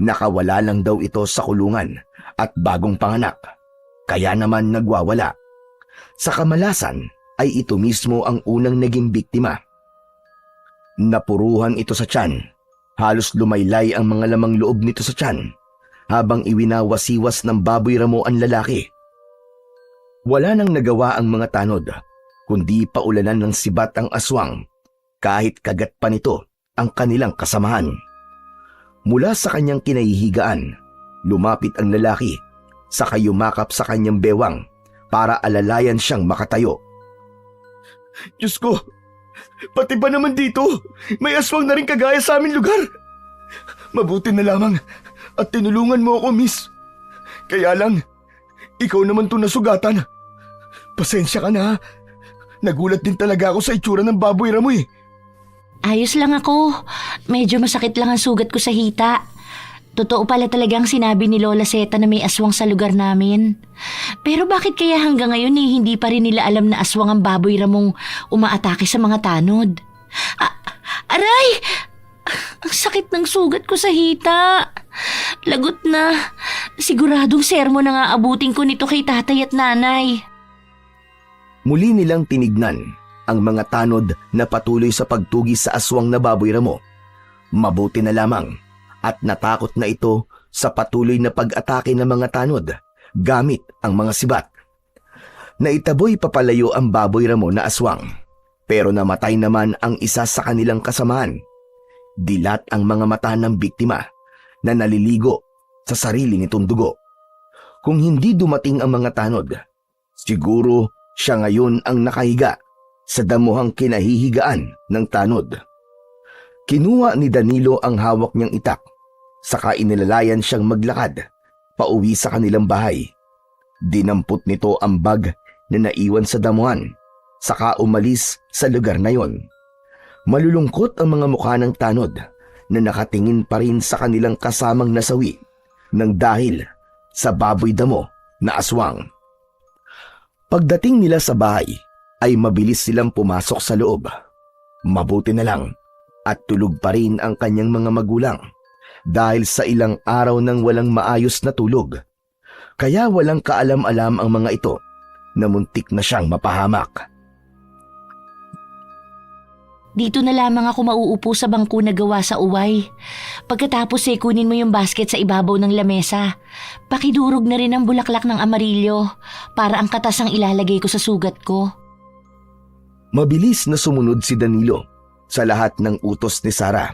Nakawala lang daw ito sa kulungan at bagong panganak, kaya naman nagwawala. Sa kamalasan ay ito mismo ang unang naging biktima. Napuruhan ito sa tiyan. Halos lumaylay ang mga lamang loob nito sa tiyan habang iwinawasiwas ng baboy ramo ang lalaki. Wala nang nagawa ang mga tanod, kundi paulanan ng sibat ang aswang kahit kagat pa nito ang kanilang kasamahan. Mula sa kanyang kinahihigaan, lumapit ang lalaki, saka yumakap sa kanyang bewang para alalayan siyang makatayo. Diyos ko, pati ba naman dito? May aswang na rin kagaya sa aming lugar. Mabuti na lamang at tinulungan mo ako, miss. Kaya lang, ikaw naman to nasugatan. Pasensya ka na. Nagulat din talaga ako sa itsura ng baboy ramo eh. Ayos lang ako. Medyo masakit lang ang sugat ko sa hita. Totoo pala talaga ang sinabi ni Lola Seta na may aswang sa lugar namin. Pero bakit kaya hanggang ngayon hindi pa rin nila alam na aswang ang baboy ramong umaatake sa mga tanod? Aray! Ang sakit ng sugat ko sa hita. Lagot na. Siguradong sermon na nga abutin ko nito kay tatay at nanay. Muli nilang tinignan ang mga tanod na patuloy sa pagtugis sa aswang na baboy ramo. Mabuti na lamang at natakot na ito sa patuloy na pag-atake ng mga tanod gamit ang mga sibat. Naitaboy papalayo ang baboy ramo na aswang, pero namatay naman ang isa sa kanilang kasamahan. Dilat ang mga mata ng biktima na naliligo sa sarili nitong dugo. Kung hindi dumating ang mga tanod, siguro siya ngayon ang nakahiga sa damuhang kinahihigaan ng tanod. Kinuha ni Danilo ang hawak niyang itak, saka inilalayan siyang maglakad pauwi sa kanilang bahay. Dinampot nito ang bag na naiwan sa damuhan, saka umalis sa lugar na yon. Malulungkot ang mga mukha ng tanod na nakatingin pa rin sa kanilang kasamang nasawi nang dahil sa baboy damo na aswang. Pagdating nila sa bahay ay mabilis silang pumasok sa loob. Mabuti na lang at tulog pa rin ang kanyang mga magulang dahil sa ilang araw nang walang maayos na tulog. Kaya walang kaalam-alam ang mga ito na muntik na siyang mapahamak. Dito na lamang ako mauupo sa bangko na gawa sa uway. Pagkatapos kunin mo yung basket sa ibabaw ng lamesa. Pakidurog na rin ang bulaklak ng amarilyo para ang katas ang ilalagay ko sa sugat ko. Mabilis na sumunod si Danilo sa lahat ng utos ni Sara.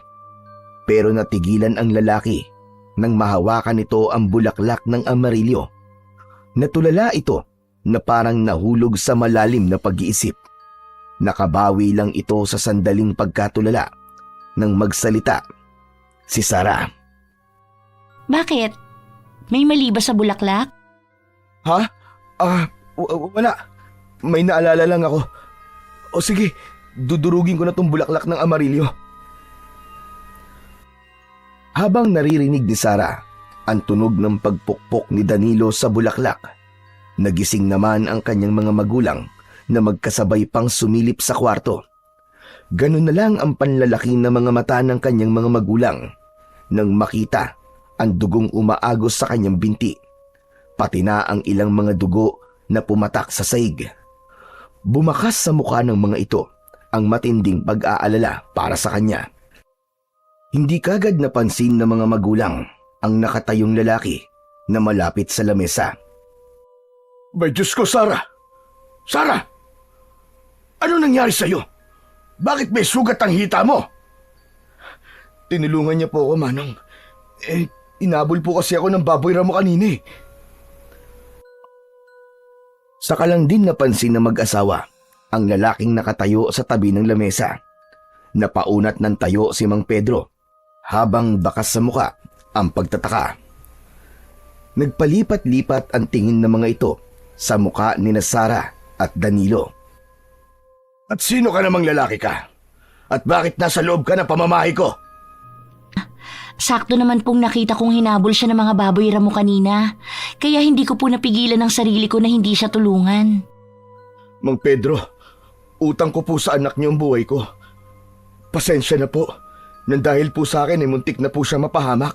Pero natigilan ang lalaki nang mahawakan nito ang bulaklak ng amarilyo. Natulala ito na parang nahulog sa malalim na pag-iisip. Nakabawi lang ito sa sandaling pagkatulala nang magsalita si Sara. Bakit? May mali ba sa bulaklak? Ha? Wala. May naalala lang ako. O sige, dudurugin ko na tong bulaklak ng amarilyo. Habang naririnig ni Sara ang tunog ng pagpukpok ni Danilo sa bulaklak, nagising naman ang kanyang mga magulang na magkasabay pang sumilip sa kwarto. Ganun na lang ang panlalaki na mga mata ng kanyang mga magulang nang makita ang dugong umaagos sa kanyang binti, pati na ang ilang mga dugo na pumatak sa sahig. Bumakas sa mukha ng mga ito ang matinding pag-aalala para sa kanya. Hindi kagad napansin ng mga magulang ang nakatayong lalaki na malapit sa lamesa. May Diyos ko, Sara! Sara! Ano nangyari sa'yo? Bakit may sugat ang hita mo? Tinulungan niya po ako, Manong. Inabol po kasi ako ng baboy ramo kanina eh. Saka lang din napansin ng mag-asawa ang lalaking nakatayo sa tabi ng lamesa. Napaunat ng tayo si Mang Pedro habang bakas sa muka ang pagtataka. Nagpalipat-lipat ang tingin ng mga ito sa muka ni Sara at Danilo. At sino ka namang lalaki ka? At bakit nasa loob ka ng pamamahay ko? Sakto naman pong nakita kong hinabol siya ng mga baboy ramo kanina. Kaya hindi ko po napigilan ang sarili ko na hindi siya tulungan. Mang Pedro, utang ko po sa anak niyo ang buhay ko. Pasensya na po, nang dahil po sa akin ay muntik na po siya mapahamak.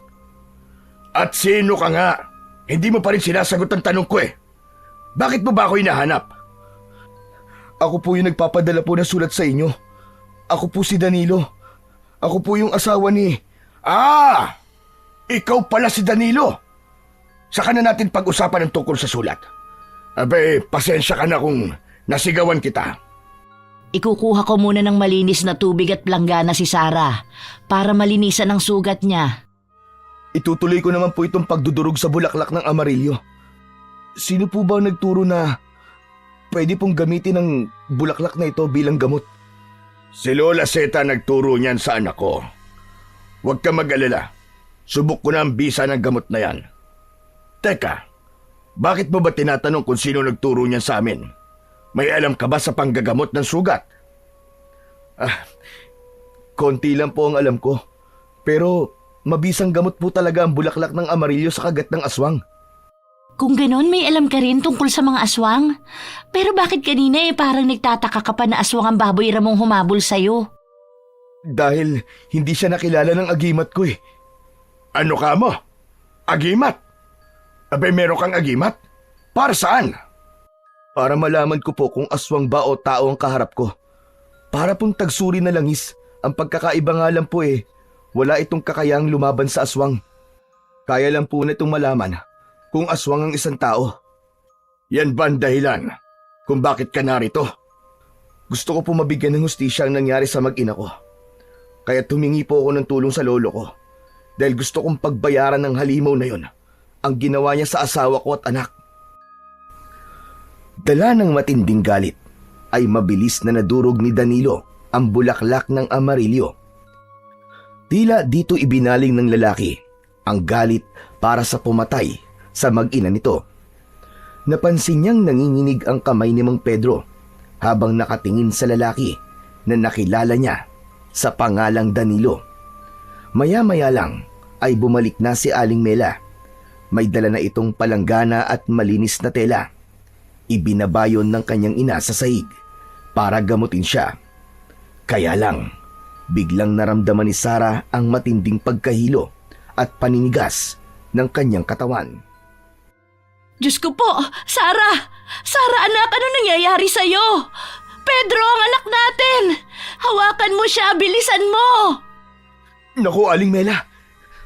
At sino ka nga? Hindi mo pa rin sinasagot ang tanong ko eh. Bakit mo ba ako hinahanap? Ako po yung nagpapadala po ng sulat sa inyo. Ako po si Danilo. Ako po yung asawa ni... Ah! Ikaw pala si Danilo. Saka na natin pag-usapan ang tungkol sa sulat. Abe, pasensya ka na kung nasigawan kita. Ikukuha ko muna ng malinis na tubig at planggana si Sarah para malinisan ang sugat niya. Itutuloy ko naman po itong pagdudurog sa bulaklak ng amarilyo. Sino po ba ang nagturo na pwede pong gamitin ang bulaklak na ito bilang gamot? Si Lola Zeta nagturo niyan sa anak ko. Huwag ka mag-alala. Subok ko na ang bisa ng gamot na yan. Teka, bakit mo ba tinatanong kung sino nagturo niyan sa amin? May alam ka ba sa panggagamot ng sugat? Konti lang po ang alam ko. Pero mabisang gamot po talaga ang bulaklak ng amarilyo sa kagat ng aswang. Kung ganon, may alam ka rin tungkol sa mga aswang. Pero bakit kanina parang nagtataka ka pa na aswang ang baboy ramong humabol sa'yo? Dahil hindi siya nakilala ng agimat ko eh. Ano ka mo? Agimat? Abay meron kang agimat? Para saan? Para malaman ko po kung aswang ba o tao ang kaharap ko. Para pong tagsuri na langis. Ang pagkakaiba nga lang po wala itong kakayang lumaban sa aswang. Kaya lang po na itong malaman kung aswang ang isang tao. Yan ba ang dahilan kung bakit ka narito? Gusto ko po mabigyan ng hustisya ang nangyari sa mag-ina ko. Kaya tumingi po ako ng tulong sa lolo ko dahil gusto kong pagbayaran ng halimaw na yon ang ginawa niya sa asawa ko at anak. Dala ng matinding galit ay mabilis na nadurog ni Danilo ang bulaklak ng amarilyo. Tila dito ibinaling ng lalaki ang galit para sa pumatay sa mag-ina nito. Napansin niyang nanginginig ang kamay ni Mang Pedro habang nakatingin sa lalaki na nakilala niya sa pangalang Danilo. Maya-maya lang ay bumalik na si Aling Mela. May dala na itong palanggana at malinis na tela. Ibinabayon ng kanyang ina sa sahig para gamutin siya. Kaya lang, biglang naramdaman ni Sarah ang matinding pagkahilo at paninigas ng kanyang katawan. Diyos ko po! Sarah! Sarah anak, ano nangyayari sa'yo? Pedro, ang anak natin! Hawakan mo siya! Bilisan mo! Naku, Aling Mela,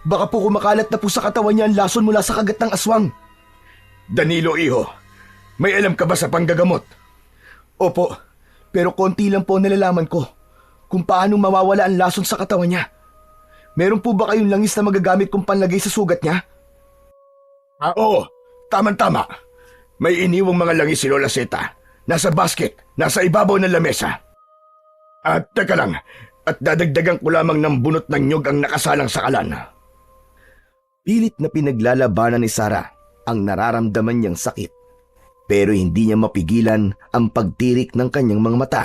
baka po kumakalat na po sa katawan niya ang lason mula sa kagat ng aswang. Danilo, iho, may alam ka ba sa panggagamot? Opo, pero konti lang po nalalaman ko kung paano mawawala ang lason sa katawan niya. Meron po ba kayong langis na magagamit kong panlagay sa sugat niya? Oo, tama-tama. May iniwang mga langis si Lola Zeta. Nasa basket, nasa ibabaw ng lamesa. At teka lang, at dadagdagan ko lamang ng bunot ng nyog ang nakasalang sa kalan. Pilit na pinaglalabanan ni Sarah ang nararamdaman niyang sakit. Pero hindi niya mapigilan ang pagtirik ng kanyang mga mata,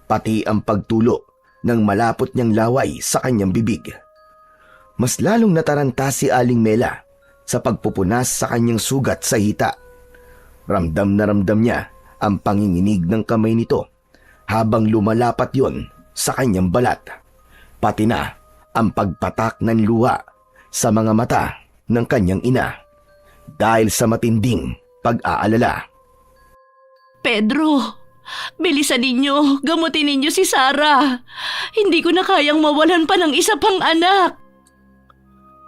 pati ang pagtulo ng malapot niyang laway sa kanyang bibig. Mas lalong nataranta si Aling Mela sa pagpupunas sa kanyang sugat sa hita. Ramdam na ramdam niya ang panginginig ng kamay nito habang lumalapat yon sa kanyang balat. Pati na ang pagpatak ng luha sa mga mata ng kanyang ina dahil sa matinding pag-aalala. Pedro, bilisan ninyo. Gamutin ninyo si Sarah. Hindi ko na kayang mawalan pa ng isa pang anak.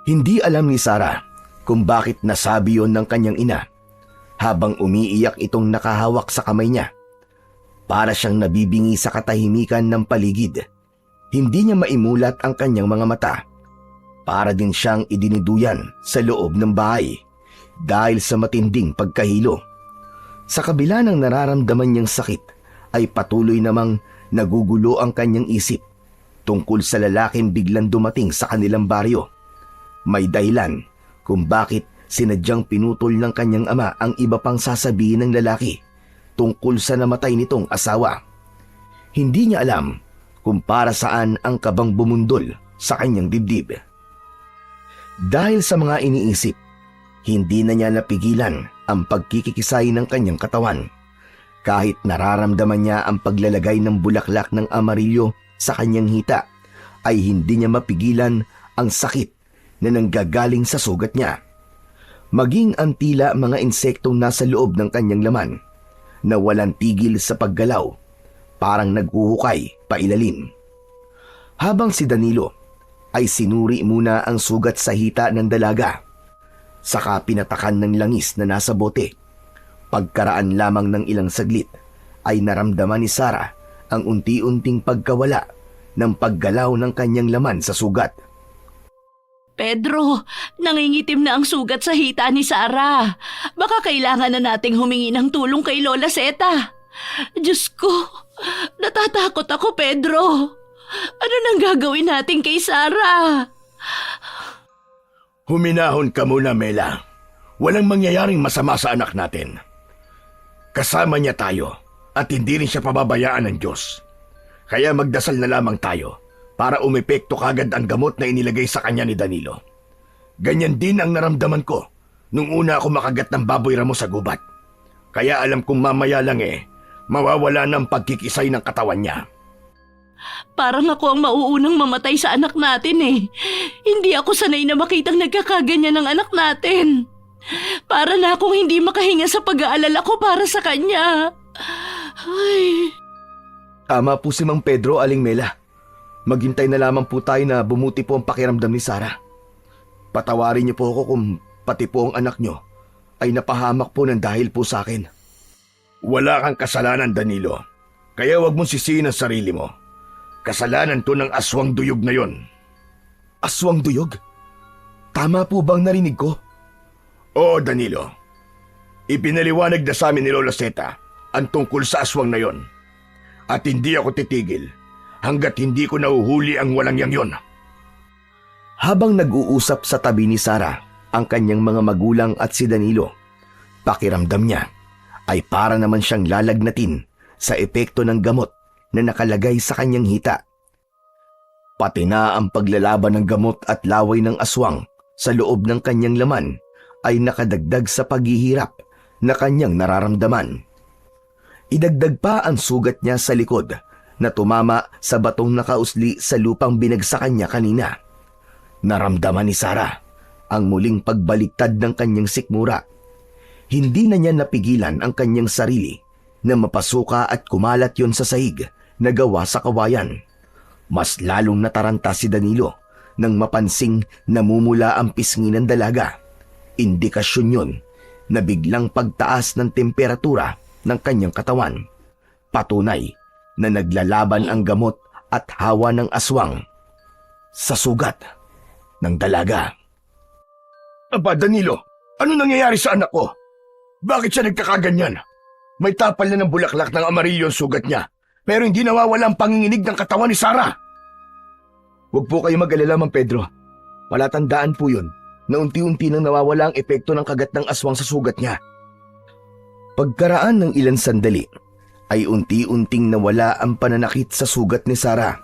Hindi alam ni Sarah kung bakit nasabi yon ng kanyang ina habang umiiyak itong nakahawak sa kamay niya. Para siyang nabibingi sa katahimikan ng paligid. Hindi niya maimulat ang kanyang mga mata. Para din siyang idiniduyan sa loob ng bahay dahil sa matinding pagkahilo. Sa kabila ng nararamdaman niyang sakit ay patuloy namang nagugulo ang kanyang isip tungkol sa lalaking biglang dumating sa kanilang baryo. May dahilan kung bakit sinadyang pinutol ng kanyang ama ang iba pang sasabihin ng lalaki tungkol sa namatay nitong asawa. Hindi niya alam kung para saan ang kabang bumundol sa kanyang dibdib. Dahil sa mga iniisip, hindi na niya napigilan ang pagkikikisay ng kanyang katawan. Kahit nararamdaman niya ang paglalagay ng bulaklak ng amarilyo sa kanyang hita, ay hindi niya mapigilan ang sakit na nanggagaling sa sugat niya. Maging ang tila mga insektong nasa loob ng kanyang laman na walang tigil sa paggalaw, parang naghuhukay pailalim. Habang si Danilo ay sinuri muna ang sugat sa hita ng dalaga, saka pinatakan ng langis na nasa bote. Pagkaraan lamang ng ilang saglit ay naramdaman ni Sarah ang unti-unting pagkawala ng paggalaw ng kanyang laman sa sugat. Pedro, nangingitim na ang sugat sa hita ni Sarah. Baka kailangan na nating humingi ng tulong kay Lola Zeta. Diyos ko, natatakot ako, Pedro. Ano nang gagawin natin kay Sarah? Huminahon ka muna, Mela. Walang mangyayaring masama sa anak natin. Kasama niya tayo at hindi rin siya pababayaan ng Diyos. Kaya magdasal na lamang tayo para umepekto kagad ang gamot na inilagay sa kanya ni Danilo. Ganyan din ang naramdaman ko nung una ako makagat ng baboy ramo sa gubat. Kaya alam kong mamaya lang mawawala ng pagkikisay ng katawan niya. Parang ako ang mauunang mamatay sa anak natin eh. Hindi ako sanay na makitang nagkakaganyan ng anak natin. Para na akong hindi makahinga sa pag-aalala ko para sa kanya. Ay. Tama po si Mang Pedro, Aling Mela. Maghintay na lamang po tayo na bumuti po ang pakiramdam ni Sarah. Patawarin niyo po ako kung pati po ang anak niyo ay napahamak po ng dahil po sa akin. Wala kang kasalanan, Danilo. Kaya wag mong sisihin ang sarili mo. Kasalanan to ng aswang duyog na yon. Aswang duyog? Tama po bang narinig ko? Oo, Danilo. Ipinaliwanag na sa amin ni Lola Zeta ang tungkol sa aswang na yon. At hindi ako titigil hanggat hindi ko nahuhuli ang walang yang yon. Habang nag-uusap sa tabi ni Sarah ang kanyang mga magulang at si Danilo, pakiramdam niya ay para naman siyang lalagnatin sa epekto ng gamot na nakalagay sa kanyang hita. Pati na ang paglalaban ng gamot at laway ng aswang sa loob ng kanyang laman ay nakadagdag sa paghihirap na kanyang nararamdaman. Idagdag pa ang sugat niya sa likod na tumama sa batong nakausli sa lupang binagsakan niya kanina. Naramdaman ni Sarah ang muling pagbaliktad ng kanyang sikmura. Hindi na niya napigilan ang kanyang sarili na mapasuka at kumalat yon sa sahig na gawa sa kawayan. Mas lalong nataranta si Danilo nang mapansing namumula ang pisngi ng dalaga. Indikasyon yon na biglang pagtaas ng temperatura ng kanyang katawan. Patunay na naglalaban ang gamot at hawa ng aswang sa sugat ng dalaga. Aba, Danilo, ano nangyayari sa anak ko? Bakit siya nagkakaganyan? May tapal na ng bulaklak ng amarilyo ang sugat niya, pero hindi nawawala ang panginginig ng katawan ni Sarah. Huwag po kayo mag-alala, Mang Pedro. Palatandaan po yun na unti-unti nang nawawala ang epekto ng kagat ng aswang sa sugat niya. Pagkaraan ng ilang sandali, ay unti-unting nawala ang pananakit sa sugat ni Sarah.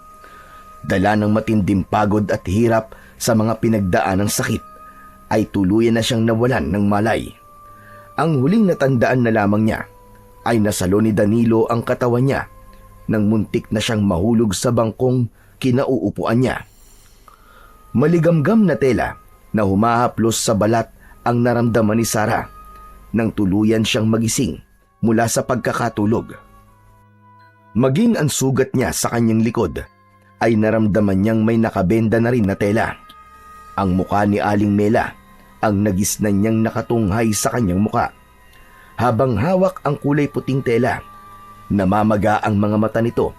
Dala ng matinding pagod at hirap sa mga pinagdaan ng sakit, ay tuluyan na siyang nawalan ng malay. Ang huling natandaan na lamang niya ay nasalo ni Danilo ang katawan niya nang muntik na siyang mahulog sa bangkong kinauupuan niya. Maligamgam na tela na humahaplos sa balat ang naramdaman ni Sarah nang tuluyan siyang magising mula sa pagkakatulog. Maging ang sugat niya sa kanyang likod ay naramdaman niyang may nakabenda na rin na tela. Ang muka ni Aling Mela ang nagisnan niyang nakatunghay sa kanyang muka. Habang hawak ang kulay puting tela, namamaga ang mga mata nito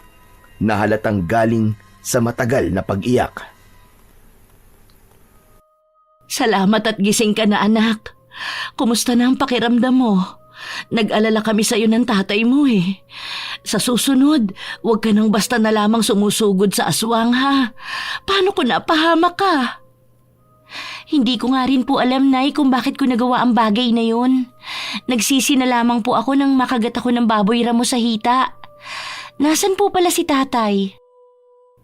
na halatang galing sa matagal na pag-iyak. Salamat at gising ka na, anak. Kumusta na ang pakiramdam mo? Nag-alala kami sa iyo ng tatay mo eh. Sa susunod, huwag ka nang basta na lamang sumusugod sa aswang ha. Paano kung napahamak ka? Hindi ko nga rin po alam, Nay, kung bakit ko nagawa ang bagay na yun. Nagsisi na lamang po ako nang makagat ako ng baboy ramo sa hita. Nasaan po pala si tatay?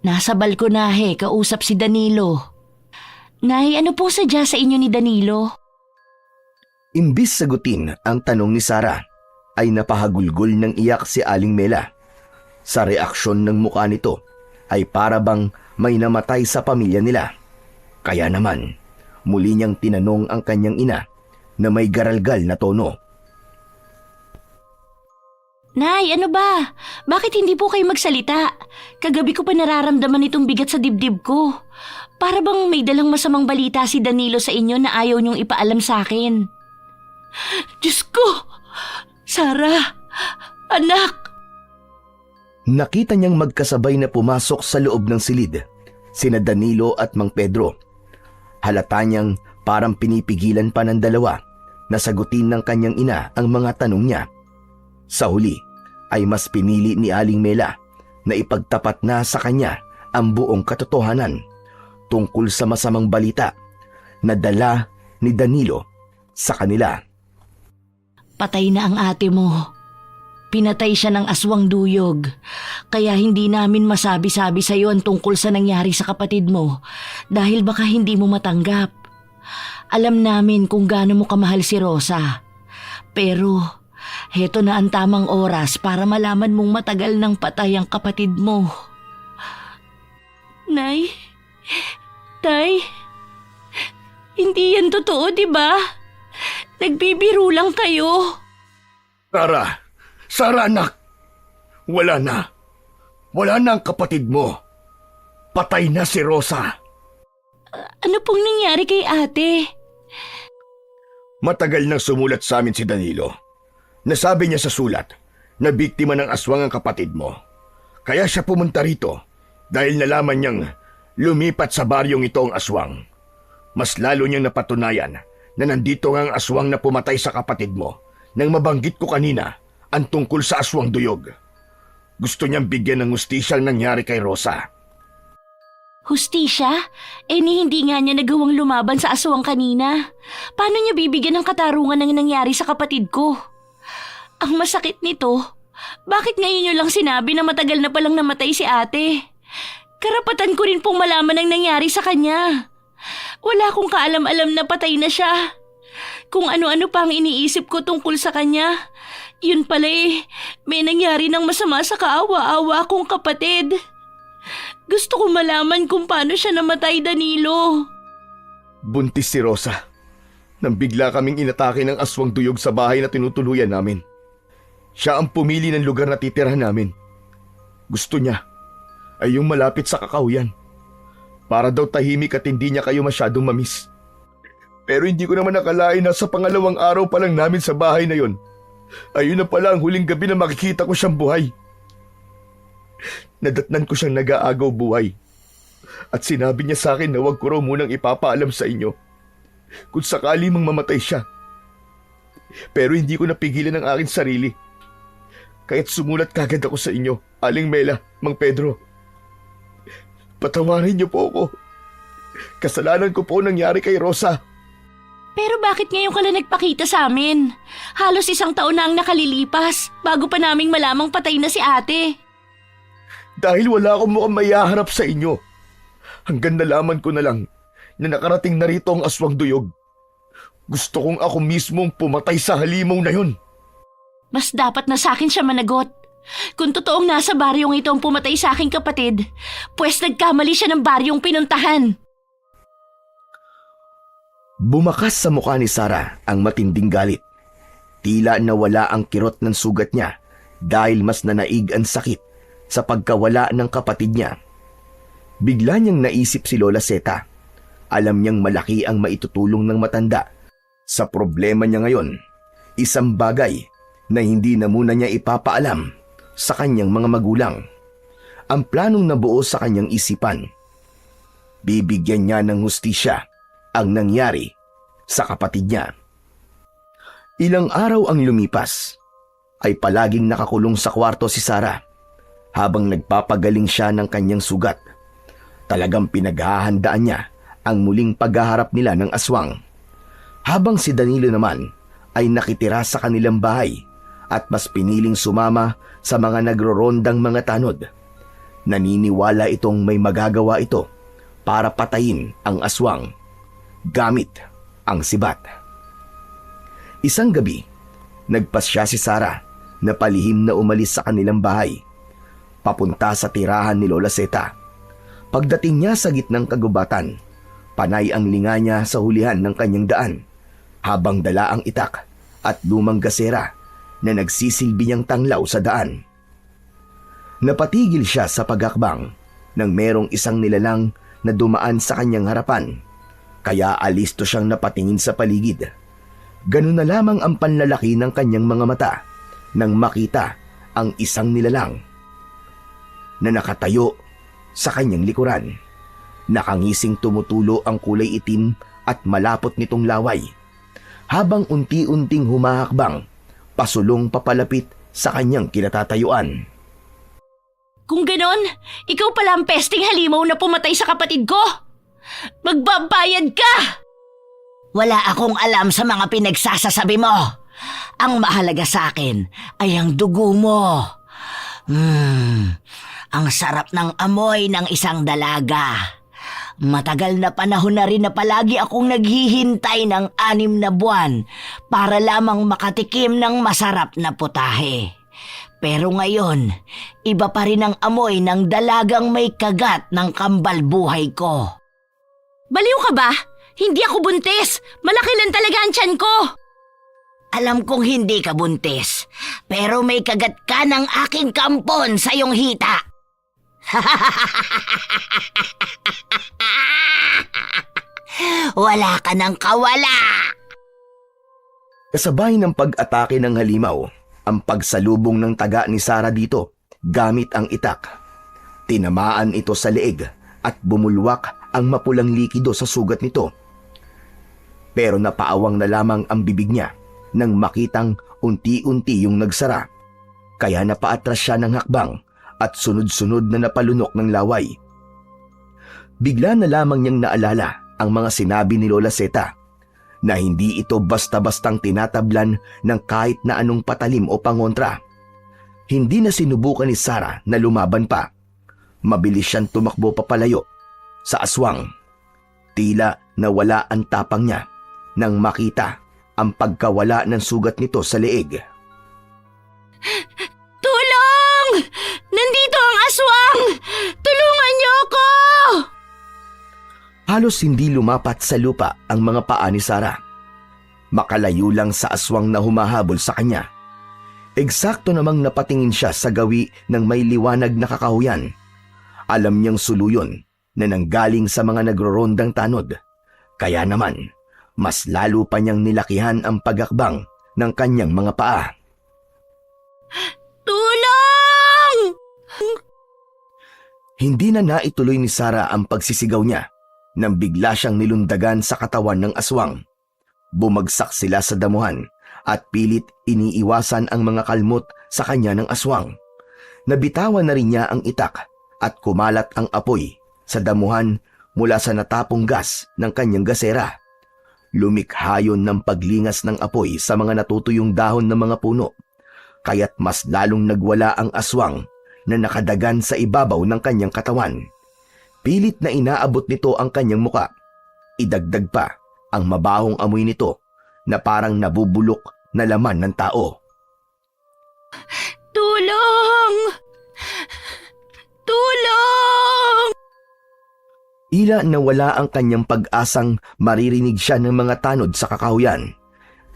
Nasa balkonahe, kausap si Danilo. Nay, ano po sadya sa inyo ni Danilo? Imbis sagutin ang tanong ni Sara, ay napahagulgol ng iyak si Aling Mela. Sa reaksyon ng mukha nito ay para bang may namatay sa pamilya nila. Kaya naman, muli niyang tinanong ang kanyang ina na may garalgal na tono. Nay, ano ba? Bakit hindi po kayo magsalita? Kagabi ko pa nararamdaman itong bigat sa dibdib ko. Para bang may dalang masamang balita si Danilo sa inyo na ayaw niyong ipaalam sa akin. Diyos ko! Sara! Anak! Nakita niyang magkasabay na pumasok sa loob ng silid sina Danilo at Mang Pedro. Halata niyang parang pinipigilan pa ng dalawa na sagutin ng kanyang ina ang mga tanong niya. Sa huli ay mas pinili ni Aling Mela na ipagtapat na sa kanya ang buong katotohanan tungkol sa masamang balita na dala ni Danilo sa kanila. Patay na ang ate mo. Pinatay siya ng aswang duyog. Kaya hindi namin masabi-sabi sa iyo ang tungkol sa nangyari sa kapatid mo dahil baka hindi mo matanggap. Alam namin kung gaano mo kamahal si Rosa. Pero heto na ang tamang oras para malaman mong matagal nang patay ang kapatid mo. Nay, Tay, hindi yan totoo, di ba? Nagbibiro lang kayo. Sara anak, wala na. Wala na ang kapatid mo. Patay na si Rosa. Ano pong nangyari kay ate? Matagal nang sumulat sa amin si Danilo. Nasabi niya sa sulat na biktima ng aswang ang kapatid mo. Kaya siya pumunta rito dahil nalaman niyang lumipat sa baryong ito ang aswang. Mas lalo niyang napatunayan na nandito nga ang aswang na pumatay sa kapatid mo nang mabanggit ko kanina ang tungkol sa aswang duyog. Gusto niyang bigyan ng hustisya ang nangyari kay Rosa. Hustisya? Hindi nga niya nagawang lumaban sa aswang kanina. Paano niya bibigyan ng katarungan ng nangyari sa kapatid ko? Ang masakit nito, bakit ngayon niyo lang sinabi na matagal na palang namatay si ate? Karapatan ko rin pong malaman ang nangyari sa kanya. Wala akong kaalam-alam na patay na siya. Kung ano-ano pa ang iniisip ko tungkol sa kanya, yun pala may nangyari ng masama sa kaawa-awa kong kapatid. Gusto ko malaman kung paano siya namatay, Danilo. Buntis si Rosa. Nang bigla kaming inatake ng aswang duyog sa bahay na tinutuluyan namin. Siya ang pumili ng lugar na titirahan namin. Gusto niya ay yung malapit sa kakahuyan. Para daw tahimik at hindi niya kayo masyadong mamiss. Pero hindi ko naman nakalain na sa pangalawang araw pa lang namin sa bahay na yon. Ayun na pala ang huling gabi na makikita ko siyang buhay. Nadatnan ko siyang nag-aagaw buhay. At sinabi niya sa akin na huwag ko raw munang ipapaalam sa inyo kung sakali mang mamatay siya. Pero hindi ko napigilan ang aking sarili. Kaya't sumulat kagad ako sa inyo, Aling Mela, Mang Pedro. Patawarin niyo po ako. Kasalanan ko po nangyari kay Rosa. Pero bakit ngayon ka lang nagpakita sa amin? Halos 1 taon na ang nakalilipas bago pa naming malamang patay na si ate. Dahil wala akong mukhang maihaharap sa inyo. Hanggang nalaman ko na lang na nakarating na rito ang aswang duyog. Gusto kong ako mismong pumatay sa halimaw na yun. Mas dapat na sa akin siya managot. Kung totoong nasa baryong ito ang pumatay sa aking kapatid, pues nagkamali siya ng baryong pinuntahan. Bumakas sa mukha ni Sara ang matinding galit. Tila nawala ang kirot ng sugat niya dahil mas nanaig ang sakit sa pagkawala ng kapatid niya. Bigla niyang naisip si Lola Seta. Alam niyang malaki ang maitutulong ng matanda sa problema niya ngayon. Isang bagay na hindi na muna niya ipapaalam sa kanyang mga magulang. Ang planong nabuo sa kanyang isipan. Bibigyan niya ng hustisya ang nangyari sa kapatid niya. Ilang araw ang lumipas, ay palaging nakakulong sa kwarto si Sara habang nagpapagaling siya ng kanyang sugat. Talagang pinaghahandaan niya ang muling paghaharap nila ng aswang. Habang si Danilo naman ay nakitira sa kanilang bahay at mas piniling sumama sa mga nagrorondang mga tanod. Naniniwala itong may magagawa ito para patayin ang aswang gamit ang sibat. Isang gabi, nagpasya si Sarah na palihim na umalis sa kanilang bahay, papunta sa tirahan ni Lola Zeta. Pagdating niya sa gitnang kagubatan, panay ang linga niya sa hulihan ng kanyang daan, habang dala ang itak at lumang gasera na nagsisilbi niyang tanglaw sa daan. Napatigil siya sa pagakbang nang merong isang nilalang na dumaan sa kanyang harapan, kaya alisto siyang napatingin sa paligid. Ganun na lamang ang panlalaki ng kanyang mga mata nang makita ang isang nilalang na nakatayo sa kanyang likuran. Nakangising tumutulo ang kulay itim at malapot nitong laway, habang unti-unting humahakbang pasulong papalapit sa kanyang kinatatayuan. Kung ganon, ikaw pala ang pesting halimaw na pumatay sa kapatid ko! Magbabayad ka! Wala akong alam sa mga pinagsasasabi mo. Ang mahalaga sa akin ay ang dugo mo. Ang sarap ng amoy ng isang dalaga. Matagal na panahon na rin na palagi akong naghihintay ng 6 na buwan para lamang makatikim ng masarap na putahe. Pero ngayon, iba pa rin ang amoy ng dalagang may kagat ng kambal buhay ko. Baliw ka ba? Hindi ako buntis! Malaki lang talaga ang tiyan ko! Alam kong hindi ka buntis, pero may kagat ka ng aking kampon sa iyong hita. Wala ka ng kawala! Kasabay ng pag-atake ng halimaw, ang pagsalubong ng taga ni Sarah dito gamit ang itak. Tinamaan ito sa leeg at bumulwak ang mapulang likido sa sugat nito. Pero napaawang na lamang ang bibig niya nang makitang unti-unti yung nagsara. Kaya napaatras siya ng hakbang at sunod-sunod na napalunok ng laway. Bigla na lamang niyang naalala ang mga sinabi ni Lola Zeta na hindi ito basta-bastang tinatablan ng kahit na anong patalim o pangontra. Hindi na sinubukan ni Sarah na lumaban pa. Mabilis siyang tumakbo papalayo sa aswang. Tila nawala ang tapang niya nang makita ang pagkawala ng sugat nito sa leeg. Tulong! Nandito ang aswang! Tulungan niyo ako! Halos hindi lumapat sa lupa ang mga paa ni Sarah. Makalayo lang sa aswang na humahabol sa kanya. Eksakto namang napatingin siya sa gawi ng may liwanag na kakahuyan. Alam niyang suluyon na nanggaling sa mga nagrorondang tanod. Kaya naman, mas lalo pa niyang nilakihan ang pagakbang ng kanyang mga paa. Tulong! Hindi na naituloy ni Sarah ang pagsisigaw niya nang bigla siyang nilundagan sa katawan ng aswang. Bumagsak sila sa damuhan at pilit iniiwasan ang mga kalmot sa kanya ng aswang. Nabitawan na rin niya ang itak at kumalat ang apoy sa damuhan mula sa natapong gas ng kanyang gasera. Lumikha yun ng paglingas ng apoy sa mga natutuyong dahon ng mga puno, kaya't mas lalong nagwala ang aswang na nakadagan sa ibabaw ng kanyang katawan. Pilit na inaabot nito ang kanyang muka. Idagdag pa ang mabahong amoy nito na parang nabubulok na laman ng tao. Tulong! Tulong! Ila nawala ang kanyang pag-asang maririnig siya ng mga tanod sa kakahuyan.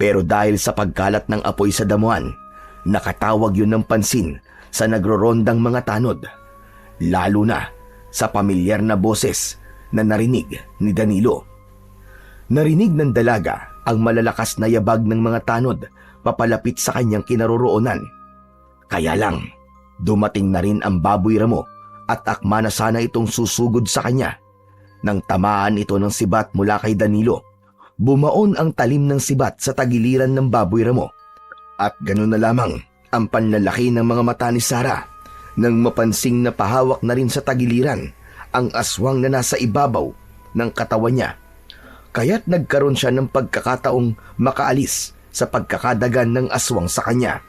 Pero dahil sa pagkalat ng apoy sa damuhan, nakatawag yun ng pansin sa nagrorondang mga tanod. Lalo na sa pamilyar na boses na narinig ni Danilo. Narinig ng dalaga ang malalakas na yabag ng mga tanod papalapit sa kanyang kinaroroonan. Kaya lang, dumating na rin ang baboy ramo at akma na sana itong susugod sa kanya. Nang tamaan ito ng sibat mula kay Danilo, bumaon ang talim ng sibat sa tagiliran ng baboy ramo. At ganun na lamang ang panlalaki ng mga mata ni Sarah nang mapansing na pahawak na rin sa tagiliran ang aswang na nasa ibabaw ng katawan niya. Kaya't nagkaroon siya ng pagkakataong makaalis sa pagkakadagan ng aswang sa kanya.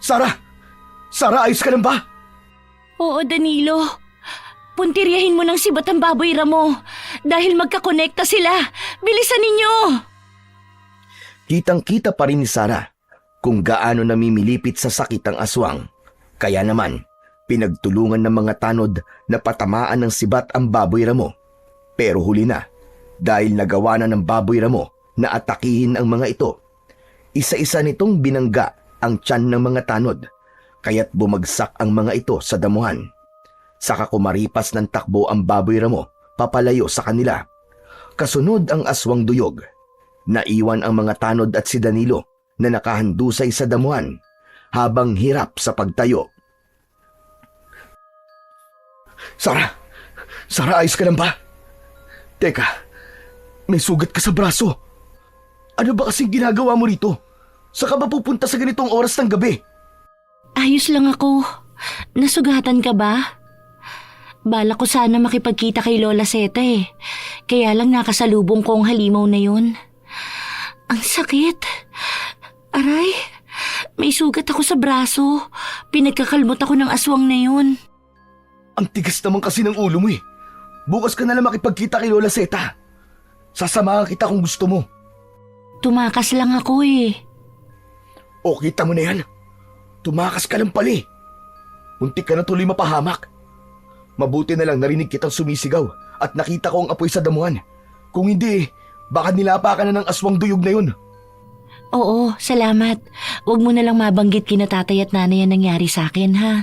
Sara! Sara, ayos ka lang ba? Oo, Danilo. Puntiryahin mo ng sibat ang baboy Ramo dahil magkakonekta sila. Bilisan ninyo! Kitang-kita pa rin ni Sara kung gaano namimilipit sa sakit ang aswang. Kaya naman, pinagtulungan ng mga tanod na patamaan ng sibat ang baboy Ramo. Pero huli na, dahil nagawa na ng baboy Ramo na atakihin ang mga ito. Isa-isa nitong binangga ang tiyan ng mga tanod, kaya't bumagsak ang mga ito sa damuhan. Saka kumaripas ng takbo ang baboy Ramo papalayo sa kanila. Kasunod ang aswang duyog. Naiwan ang mga tanod at si Danilo na nakahandusay sa damuhan habang hirap sa pagtayo. Sara! Sara, ayos ka lang ba? Teka, may sugat ka sa braso. Ano ba kasing ginagawa mo rito? Saan ka ba pupunta sa ganitong oras ng gabi? Ayos lang ako. Nasugatan ka ba? Bala ko sana makipagkita kay Lola Seta eh. Kaya lang nakasalubong ko ang halimaw na yun. Ang sakit. Aray, may sugat ako sa braso. Pinagkakalmot ako ng aswang na yun. Ang tigas naman kasi ng ulo mo eh. Bukas ka na lang makipagkita kay Lola Seta. Sasamahan kita kung gusto mo. Tumakas lang ako eh. O kita mo na yan. Tumakas ka lang pala eh. Muntik ka na tuloy mapahamak. Mabuti na lang narinig kitang sumisigaw at nakita ko ang apoy sa damuhan. Kung hindi, baka nilapakan na ng aswang duyog na yun. Oo, salamat. Huwag mo na lang mabanggit kina tatay at nanay ang nangyari sa akin, ha?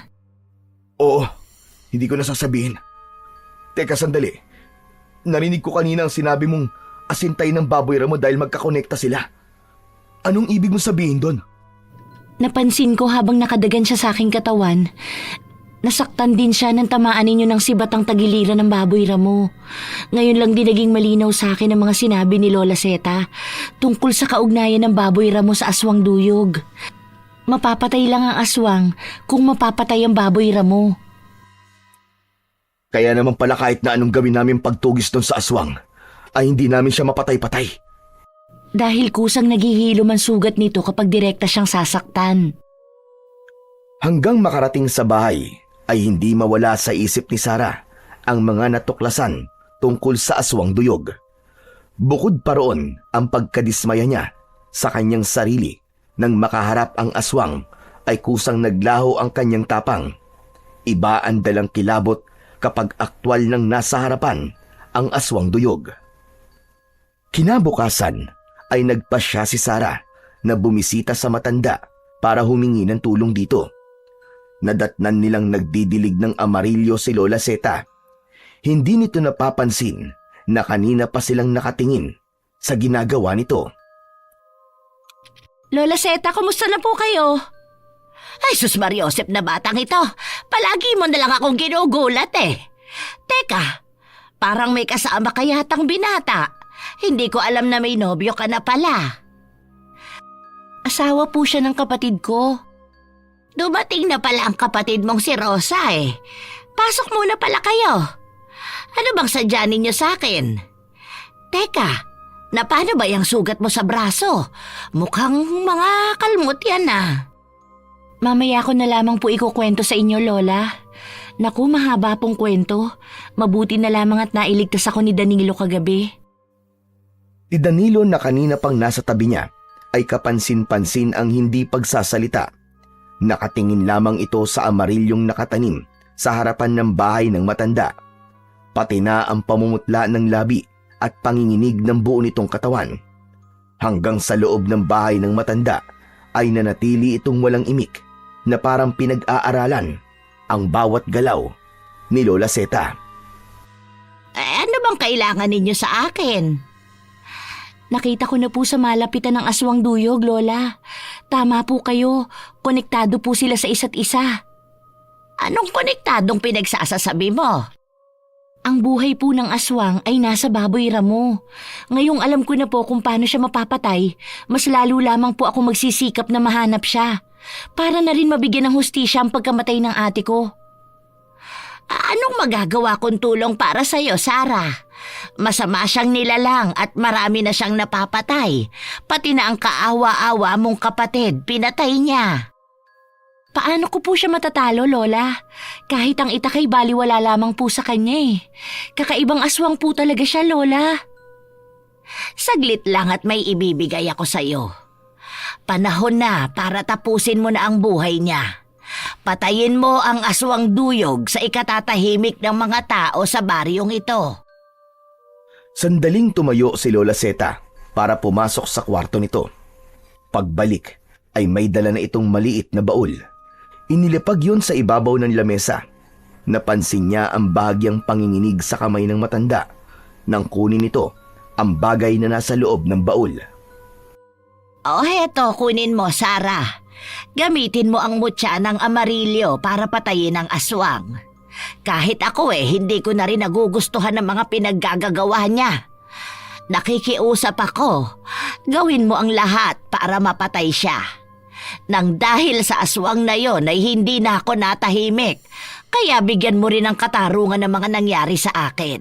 Oo, hindi ko na sasabihin. Teka sandali. Narinig ko kanina ang sinabi mong asintay ng baboy Ramo dahil magkakonekta sila. Anong ibig mo sabihin doon? Napansin ko habang nakadagan siya sa aking katawan, nasaktan din siya ng tamaan ninyo ng sibatang tagiliran ng baboy Ramo. Ngayon lang din naging malinaw sa akin ang mga sinabi ni Lola Seta tungkol sa kaugnayan ng baboy Ramo sa aswang duyog. Mapapatay lang ang aswang kung mapapatay ang baboy Ramo. Kaya naman pala kahit na anong gawin namin pagtugis doon sa aswang, ay hindi namin siya mapatay-patay. Dahil kusang naghihilom ang sugat nito kapag direkta siyang sasaktan. Hanggang makarating sa bahay ay hindi mawala sa isip ni Sara ang mga natuklasan tungkol sa aswang duyog. Bukod pa roon ang pagkadismaya niya sa kanyang sarili nang makaharap ang aswang ay kusang naglaho ang kanyang tapang. Iba ang dalang kilabot kapag aktwal nang nasa harapan ang aswang duyog. Kinabukasan ay nagpasya si Sara na bumisita sa matanda para humingi ng tulong dito. Nadatnan nilang nagdidilig ng amarilyo si Lola Seta. Hindi nito napapansin na kanina pa silang nakatingin sa ginagawa nito. Lola Seta, kumusta na po kayo? Ay, sus Mariosep na batang ito. Palagi mo na lang akong ginugulat eh. Teka, parang may kasama ka yatang binata. Hindi ko alam na may nobyo ka na pala. Asawa po siya ng kapatid ko. Dumating na pala ang kapatid mong si Rosa eh. Pasok muna pala kayo. Ano bang sadya ninyo sa akin? Teka, na paano ba yung sugat mo sa braso? Mukhang mga kalmot yan ah. Mamaya ko na lamang po ikukwento sa inyo, Lola. Naku, mahaba pong kwento. Mabuti na lamang at nailigtas ako ni Danilo kagabi. Si Danilo na kanina pang nasa tabi niya ay kapansin-pansin ang hindi pagsasalita. Nakatingin lamang ito sa amarilyong nakatanim sa harapan ng bahay ng matanda. Pati na ang pamumutla ng labi at panginginig ng buo nitong katawan. Hanggang sa loob ng bahay ng matanda ay nanatili itong walang imik na parang pinag-aaralan ang bawat galaw ni Lola Seta. Ano bang kailangan ninyo sa akin? Nakita ko na po sa malapitan ng aswang duyog, Lola. Tama po kayo. Konektado po sila sa isa't isa. Anong konektadong pinagsasasabi mo? Ang buhay po ng aswang ay nasa baboy Ramo. Ngayong alam ko na po kung paano siya mapapatay, mas lalo lamang po ako magsisikap na mahanap siya. Para na rin mabigyan ng hustisya ang pagkamatay ng ate ko. Anong magagawa kong tulong para sa'yo, Sara? Masama siyang nilalang at marami na siyang napapatay. Pati na ang kaawa-awa mong kapatid, pinatay niya. Paano ko po siya matatalo, Lola? Kahit ang itakay baliwala lamang po sa kanya eh. Kakaibang aswang po talaga siya, Lola. Saglit lang at may ibibigay ako sa'yo. Panahon na para tapusin mo na ang buhay niya. Patayin mo ang aswang duyog sa ikatatahimik ng mga tao sa baryong ito. Sandaling tumayo si Lola Zeta para pumasok sa kwarto nito. Pagbalik ay may dala na itong maliit na baul. Inilipag yun sa ibabaw ng lamesa. Napansin niya ang bahagyang panginginig sa kamay ng matanda nang kunin nito ang bagay na nasa loob ng baul. O heto, kunin mo, Sarah. Gamitin mo ang mutya ng amarilyo para patayin ang aswang. Kahit ako hindi ko na rin nagugustuhan ng mga pinaggagawa niya. Nakikiusap ako, gawin mo ang lahat para mapatay siya. Nang dahil sa aswang na yon ay hindi na ako natahimik, kaya bigyan mo rin ng katarungan ng mga nangyari sa akin.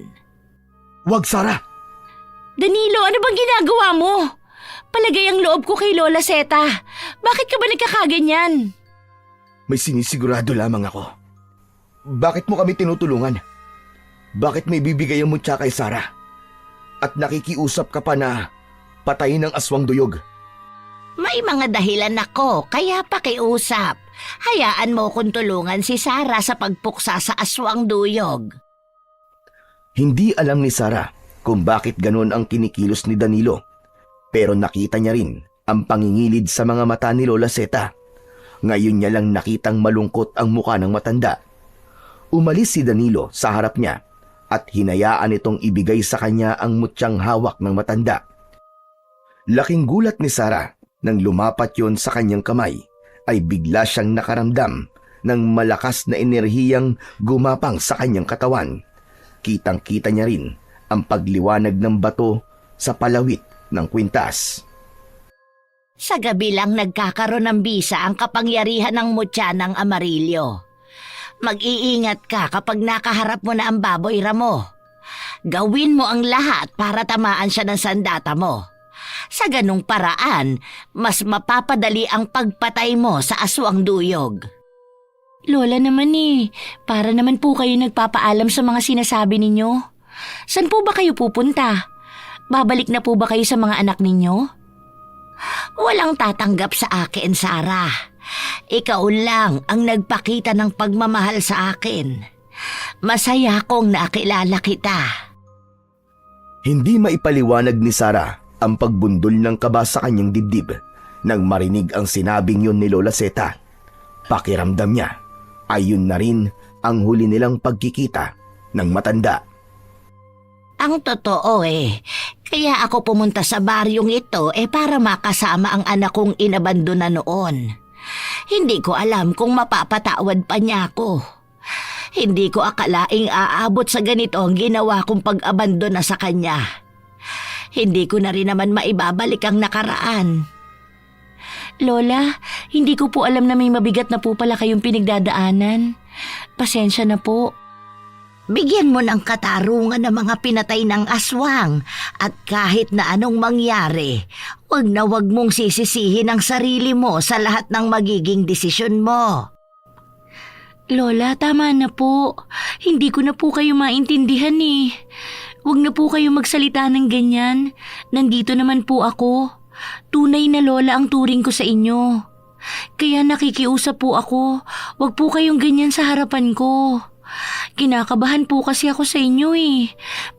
Wag, Sarah! Danilo, ano bang ginagawa mo? Palagay ang loob ko kay Lola Zeta. Bakit ka ba nagkakaganyan? May sinisigurado lamang ako. Bakit mo kami tinutulungan? Bakit may bibigay mo siya kay Sarah? At nakikiusap ka pa na patayin ang aswang duyog? May mga dahilan ako, kaya pakiusap. Hayaan mo kong tulungan si Sarah sa pagpuksa sa aswang duyog. Hindi alam ni Sarah kung bakit ganun ang kinikilos ni Danilo. Pero nakita niya rin ang pangingilid sa mga mata ni Lola Zeta. Ngayon niya lang nakitang malungkot ang muka ng matanda. Umalis si Danilo sa harap niya at hinayaan itong ibigay sa kanya ang mutyang hawak ng matanda. Laking gulat ni Sarah nang lumapat yon sa kanyang kamay ay bigla siyang nakaramdam ng malakas na enerhiyang gumapang sa kanyang katawan. Kitang-kita niya rin ang pagliwanag ng bato sa palawit ng kwintas. Sa gabi lang nagkakaroon ng bisa ang kapangyarihan ng mutya ng amarilyo. Mag-iingat ka kapag nakaharap mo na ang baboy ramo. Gawin mo ang lahat para tamaan siya ng sandata mo. Sa ganung paraan, mas mapapadali ang pagpatay mo sa aswang duyog. Lola naman para naman po kayo nagpapaalam sa mga sinasabi ninyo. Saan po ba kayo pupunta? Babalik na po ba kayo sa mga anak ninyo? Walang tatanggap sa akin, Sarah. Ikaw lang ang nagpakita ng pagmamahal sa akin. Masaya akong nakilala kita. Hindi maipaliwanag ni Sarah ang pagbundol ng kaba sa kanyang dibdib nang marinig ang sinabing yun ni Lola Zeta. Pakiramdam niya ay yun na rin ang huli nilang pagkikita ng matanda. Ang totoo kaya ako pumunta sa baryong ito para makasama ang anak kong inabandona noon. Hindi ko alam kung mapapatawad pa niya ako. Hindi ko akalaing aabot sa ganito ang ginawa kong pag-abandona sa kanya. Hindi ko na rin naman maibabalik ang nakaraan. Lola, hindi ko po alam na may mabigat na po pala kayong pinagdadaanan. Pasensya na po. Bigyan mo ng katarungan ng mga pinatay ng aswang at kahit na anong mangyari, wag na wag mong sisisihin ang sarili mo sa lahat ng magiging desisyon mo. Lola, tama na po. Hindi ko na po kayo maintindihan Huwag na po kayo magsalita ng ganyan. Nandito naman po ako. Tunay na lola ang turing ko sa inyo. Kaya nakikiusap po ako. Huwag po kayong ganyan sa harapan ko. Kinakabahan po kasi ako sa inyo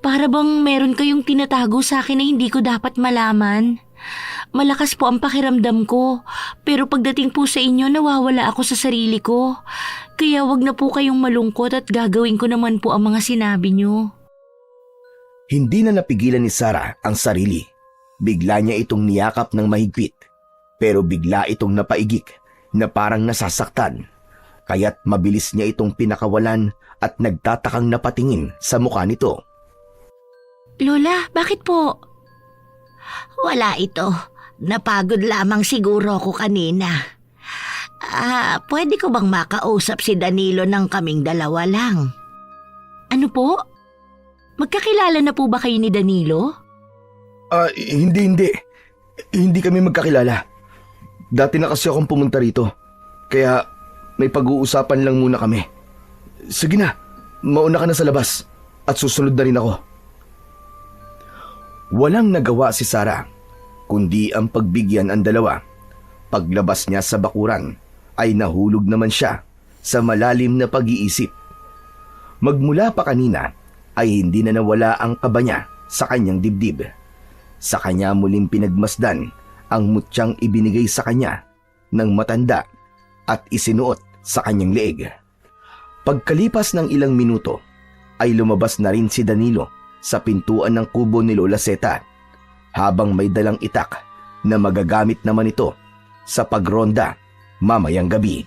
Para bang meron kayong tinatago sa akin na hindi ko dapat malaman. Malakas po ang pakiramdam ko, pero pagdating po sa inyo nawawala ako sa sarili ko. Kaya wag na po kayong malungkot at gagawin ko naman po ang mga sinabi nyo. Hindi na napigilan ni Sarah ang sarili. Bigla niya itong niyakap ng mahigpit, pero bigla itong napaigik na parang nasasaktan. Kaya't mabilis niya itong pinakawalan at nagtatakang napatingin sa mukha nito. Lola, bakit po? Wala ito. Napagod lamang siguro ako kanina. Pwede ko bang makausap si Danilo ng kaming dalawa lang? Ano po? Magkakilala na po ba kayo ni Danilo? Hindi. Hindi kami magkakilala. Dati na kasi akong pumunta rito. Kaya May pag-uusapan lang muna kami. Sige na, mauna ka na sa labas at susunod na rin ako. Walang nagawa si Sarah, kundi ang pagbigyan ang dalawa. Paglabas niya sa bakuran, ay nahulog naman siya sa malalim na pag-iisip. Magmula pa kanina, ay hindi na nawala ang kaba niya sa kanyang dibdib. Sa kanya muling pinagmasdan ang mutyang ibinigay sa kanya ng matanda at isinuot sa kanyang leeg. Pagkalipas ng ilang minuto, ay lumabas na rin si Danilo sa pintuan ng kubo ni Lola Zeta habang may dalang itak na magagamit naman ito sa pagronda mamayang gabi.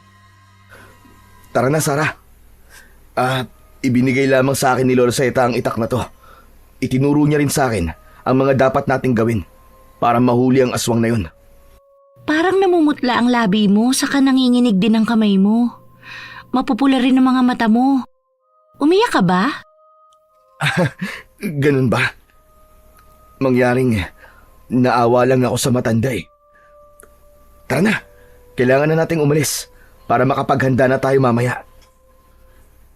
Tara na, Sarah. Ibinigay lamang sa akin ni Lola Zeta ang itak na to. Itinuro niya rin sa akin ang mga dapat nating gawin para mahuli ang aswang na yun. Parang namumutla ang labi mo, saka nanginginig din ang kamay mo. Mapupula rin ang mga mata mo. Umiyak ka ba? Ganun ba? Mangyaring naawa lang ako sa matanda eh. Tara na, kailangan na nating umalis para makapaghanda na tayo mamaya.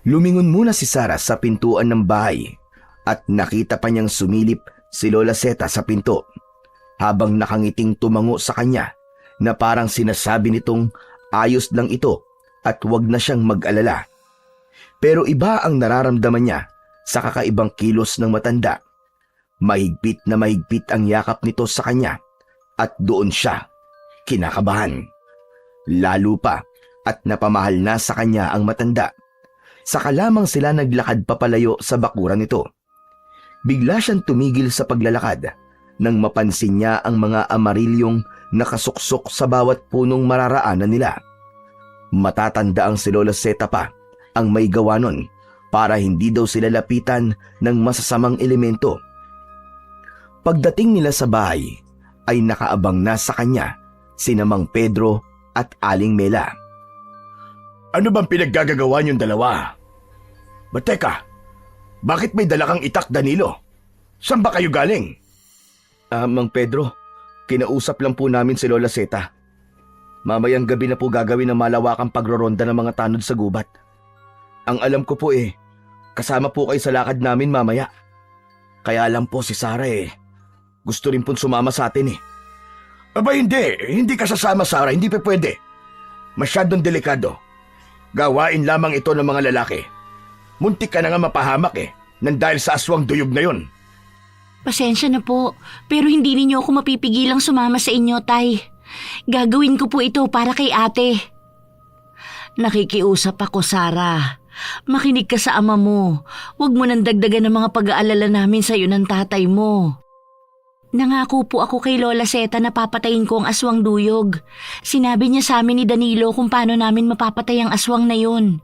Lumingon muna si Sarah sa pintuan ng bahay at nakita pa niyang sumilip si Lola Zeta sa pinto habang nakangiting tumango sa kanya na parang sinasabi nitong ayos lang ito at huwag na siyang mag-alala. Pero iba ang nararamdaman niya sa kakaibang kilos ng matanda. Mahigpit na mahigpit ang yakap nito sa kanya at doon siya kinakabahan. Lalo pa at napamahal na sa kanya ang matanda. Saka lamang sila naglakad papalayo sa bakuran nito. Bigla siyang tumigil sa paglalakad nang mapansin niya ang mga amarilyong nakasuksok sa bawat punong mararaanan nila. Matatanda ang si Lola Zeta pa ang may gawa nun para hindi daw sila lapitan ng masasamang elemento. Pagdating nila sa bahay ay nakaabang na sa kanya sina Mang Pedro at Aling Mela. Ano bang pinaggagawa niyong dalawa? Teka, bakit may dala kang itak, Danilo? Saan ba kayo galing? Mang Pedro, kinausap lang po namin si Lola Zeta. Mamayang gabi na po gagawin ang malawakang pagroronda ng mga tanod sa gubat. Ang alam ko po kasama po kayo sa lakad namin mamaya. Kaya lang po si Sarah gusto rin po sumama sa atin Aba hindi ka sasama, Sarah, hindi pa pwede. Masyadong delikado. Gawain lamang ito ng mga lalaki. Muntik ka na nga mapahamak nang dahil sa aswang duyog na yon. Pasensya na po, pero hindi ninyo ako mapipigilang sumama sa inyo, Tay. Gagawin ko po ito para kay ate. Nakikiusap ako, Sarah. Makinig ka sa ama mo. Huwag mo nang dagdagan ng mga pag-aalala namin sa iyo ng tatay mo. Nangako po ako kay Lola Zeta na papatayin ko ang aswang duyog. Sinabi niya sa amin ni Danilo kung paano namin mapapatay ang aswang na yun.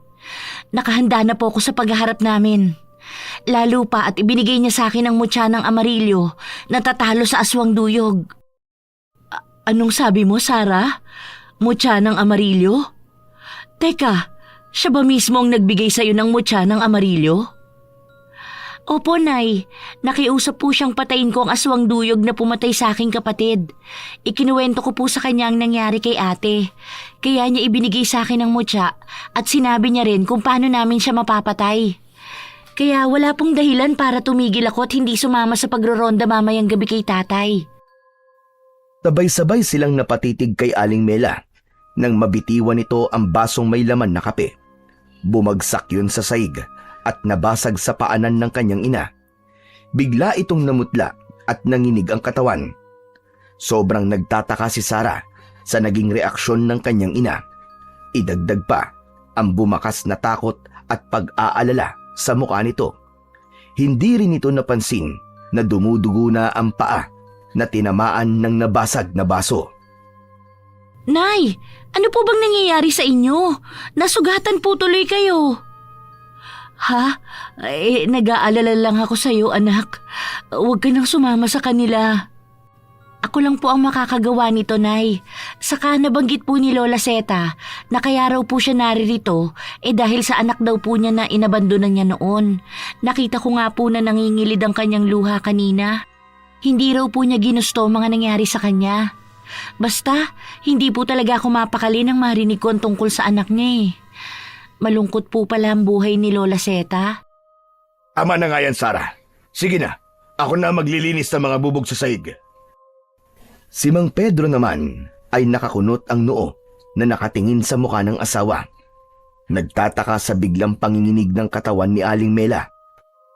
Nakahanda na po ako sa paghaharap namin. Lalo pa at ibinigay niya sa akin ang mutya ng amarilyo na tatalo sa aswang duyog. Anong sabi mo, Sarah? Mutya ng amarilyo? Teka, siya ba mismo ang nagbigay sa iyo ng mutya ng amarilyo? Opo, Nay. Nakiusap po siyang patayin ko ang aswang duyog na pumatay sa aking kapatid. Ikinuwento ko po sa kanya ang nangyari kay ate. Kaya niya ibinigay sa akin ang mutya at sinabi niya rin kung paano namin siya mapapatay. Kaya wala pong dahilan para tumigil ako at hindi sumama sa pagroronda mamayang gabi kay tatay. Sabay-sabay silang napatitig kay Aling Mela nang mabitiwan nito ang basong may laman na kape. Bumagsak yun sa saig at nabasag sa paanan ng kanyang ina. Bigla itong namutla at nanginig ang katawan. Sobrang nagtataka si Sarah sa naging reaksyon ng kanyang ina. Idagdag pa ang bumakas na takot at pag-aalala sa mukha nito. Hindi rin ito napansin na dumudugo na ang paa na tinamaan ng nabasag na baso. Nay, ano po bang nangyayari sa inyo? Nasugatan po tuloy kayo. Ha? Nag-aalala lang ako sa iyo, anak. Huwag ka nang sumama sa kanila. Ako lang po ang makakagawa nito, Nay. Saka nabanggit po ni Lola Zeta na kaya raw po siya naririto dahil sa anak daw po niya na inabandonan niya noon. Nakita ko nga po na nangingilid ang kanyang luha kanina. Hindi raw po niya ginusto ang mga nangyari sa kanya. Basta, hindi po talaga ako mapakali nang marinig ko ang tungkol sa anak niya malungkot po pala ang buhay ni Lola Seta. Ama na nga yan, Sarah. Sige na, ako na maglilinis ng mga bubog sa saig. Si Mang Pedro naman ay nakakunot ang noo na nakatingin sa mukha ng asawa. Nagtataka sa biglang panginginig ng katawan ni Aling Mela.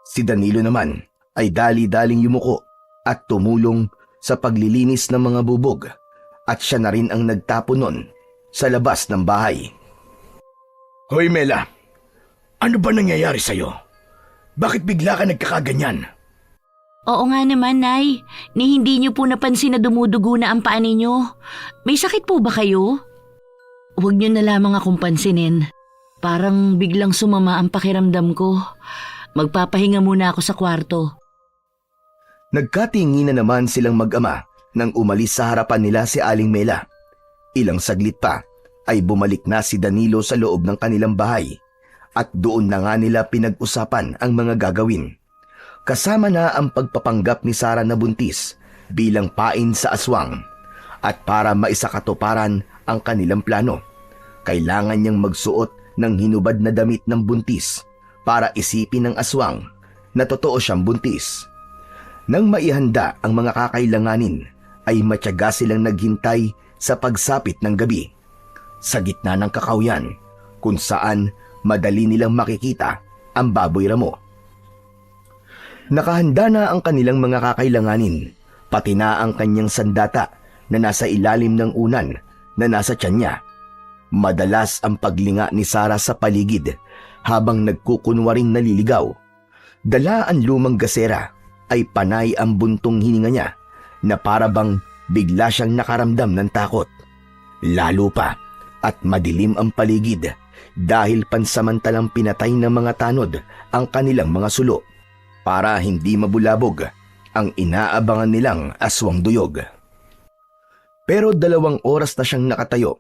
Si Danilo naman ay dali-daling yumuko at tumulong sa paglilinis ng mga bubog at siya na rin ang nagtapon nun sa labas ng bahay. Hoy Mela, ano ba nangyayari sa'yo? Bakit bigla ka nagkakaganyan? Oo nga naman, Nay. Ni hindi niyo po napansin na dumudugo na ang paa ninyo. May sakit po ba kayo? Huwag niyo na lamang akong pansinin. Parang biglang sumama ang pakiramdam ko. Magpapahinga muna ako sa kwarto. Nagkatingin na naman silang mag-ama nang umalis sa harapan nila si Aling Mela. Ilang saglit pa ay bumalik na si Danilo sa loob ng kanilang bahay at doon na nga nila pinag-usapan ang mga gagawin. Kasama na ang pagpapanggap ni Sarah na buntis bilang pain sa aswang. At para maisakatuparan ang kanilang plano, kailangan niyang magsuot ng hinubad na damit ng buntis para isipin ng aswang na totoo siyang buntis. Nang maihanda ang mga kakailanganin, ay matyaga silang naghintay sa pagsapit ng gabi. Sa gitna ng kakauyan, kung saan madali nilang makikita ang baboy ramo. Nakahanda na ang kanilang mga kakailanganin, pati na ang kanyang sandata na nasa ilalim ng unan na nasa tiyan niya. Madalas ang paglinga ni Sarah sa paligid habang nagkukunwaring naliligaw. Dala ang lumang gasera ay panay ang buntong hininga niya na para bang bigla siyang nakaramdam ng takot. Lalo pa at madilim ang paligid dahil pansamantalang pinatay ng mga tanod ang kanilang mga sulo para hindi mabulabog ang inaabangan nilang aswang duyog. Pero 2 oras na siyang nakatayo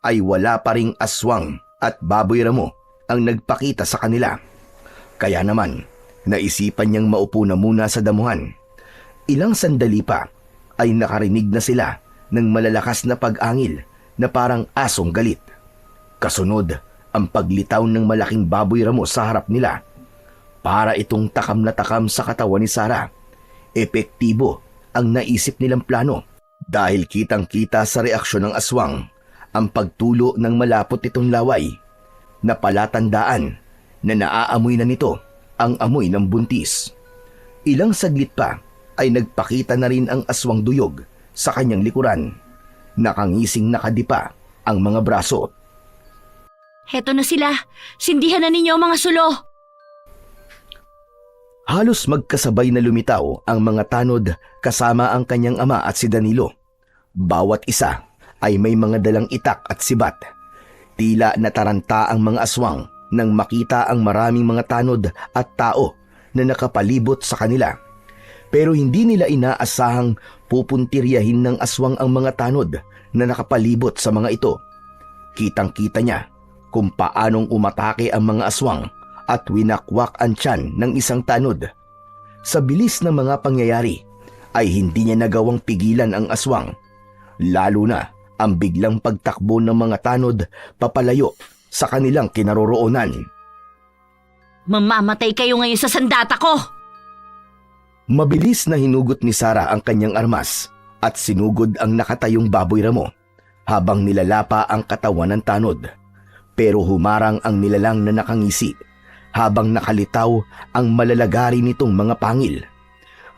ay wala pa ring aswang at baboy ramo ang nagpakita sa kanila. Kaya naman, naisipan niyang maupo na muna sa damuhan. Ilang sandali pa ay nakarinig na sila ng malalakas na pag-angil na parang asong galit. Kasunod ang paglitaw ng malaking baboy ramo sa harap nila. Para itong takam na takam sa katawan ni Sarah. Epektibo ang naisip nilang plano dahil kitang-kita sa reaksyon ng aswang ang pagtulo ng malapot itong laway na palatandaan na naaamoy na nito ang amoy ng buntis. Ilang saglit pa ay nagpakita na rin ang aswang duyog sa kanyang likuran. Nakangising nakadipa ang mga braso. Heto na sila. Sindihan na ninyo ang mga sulo. Halos magkasabay na lumitaw ang mga tanod kasama ang kanyang ama at si Danilo. Bawat isa ay may mga dalang itak at sibat. Tila nataranta ang mga aswang nang makita ang maraming mga tanod at tao na nakapalibot sa kanila. Pero hindi nila inaasahang pupuntiryahin ng aswang ang mga tanod na nakapalibot sa mga ito. Kitang-kita niya kung paanong umatake ang mga aswang at winakwak ang tiyan ng isang tanod. Sa bilis ng mga pangyayari ay hindi niya nagawang pigilan ang aswang, lalo na ang biglang pagtakbo ng mga tanod papalayo sa kanilang kinaroroonan. Mamamatay kayo ngayon sa sandata ko! Mabilis na hinugot ni Sarah ang kanyang armas at sinugod ang nakatayong baboy ramo habang nilalapa ang katawan ng tanod. Pero humarang ang nilalang na nakangisi habang nakalitaw ang malalagari nitong mga pangil.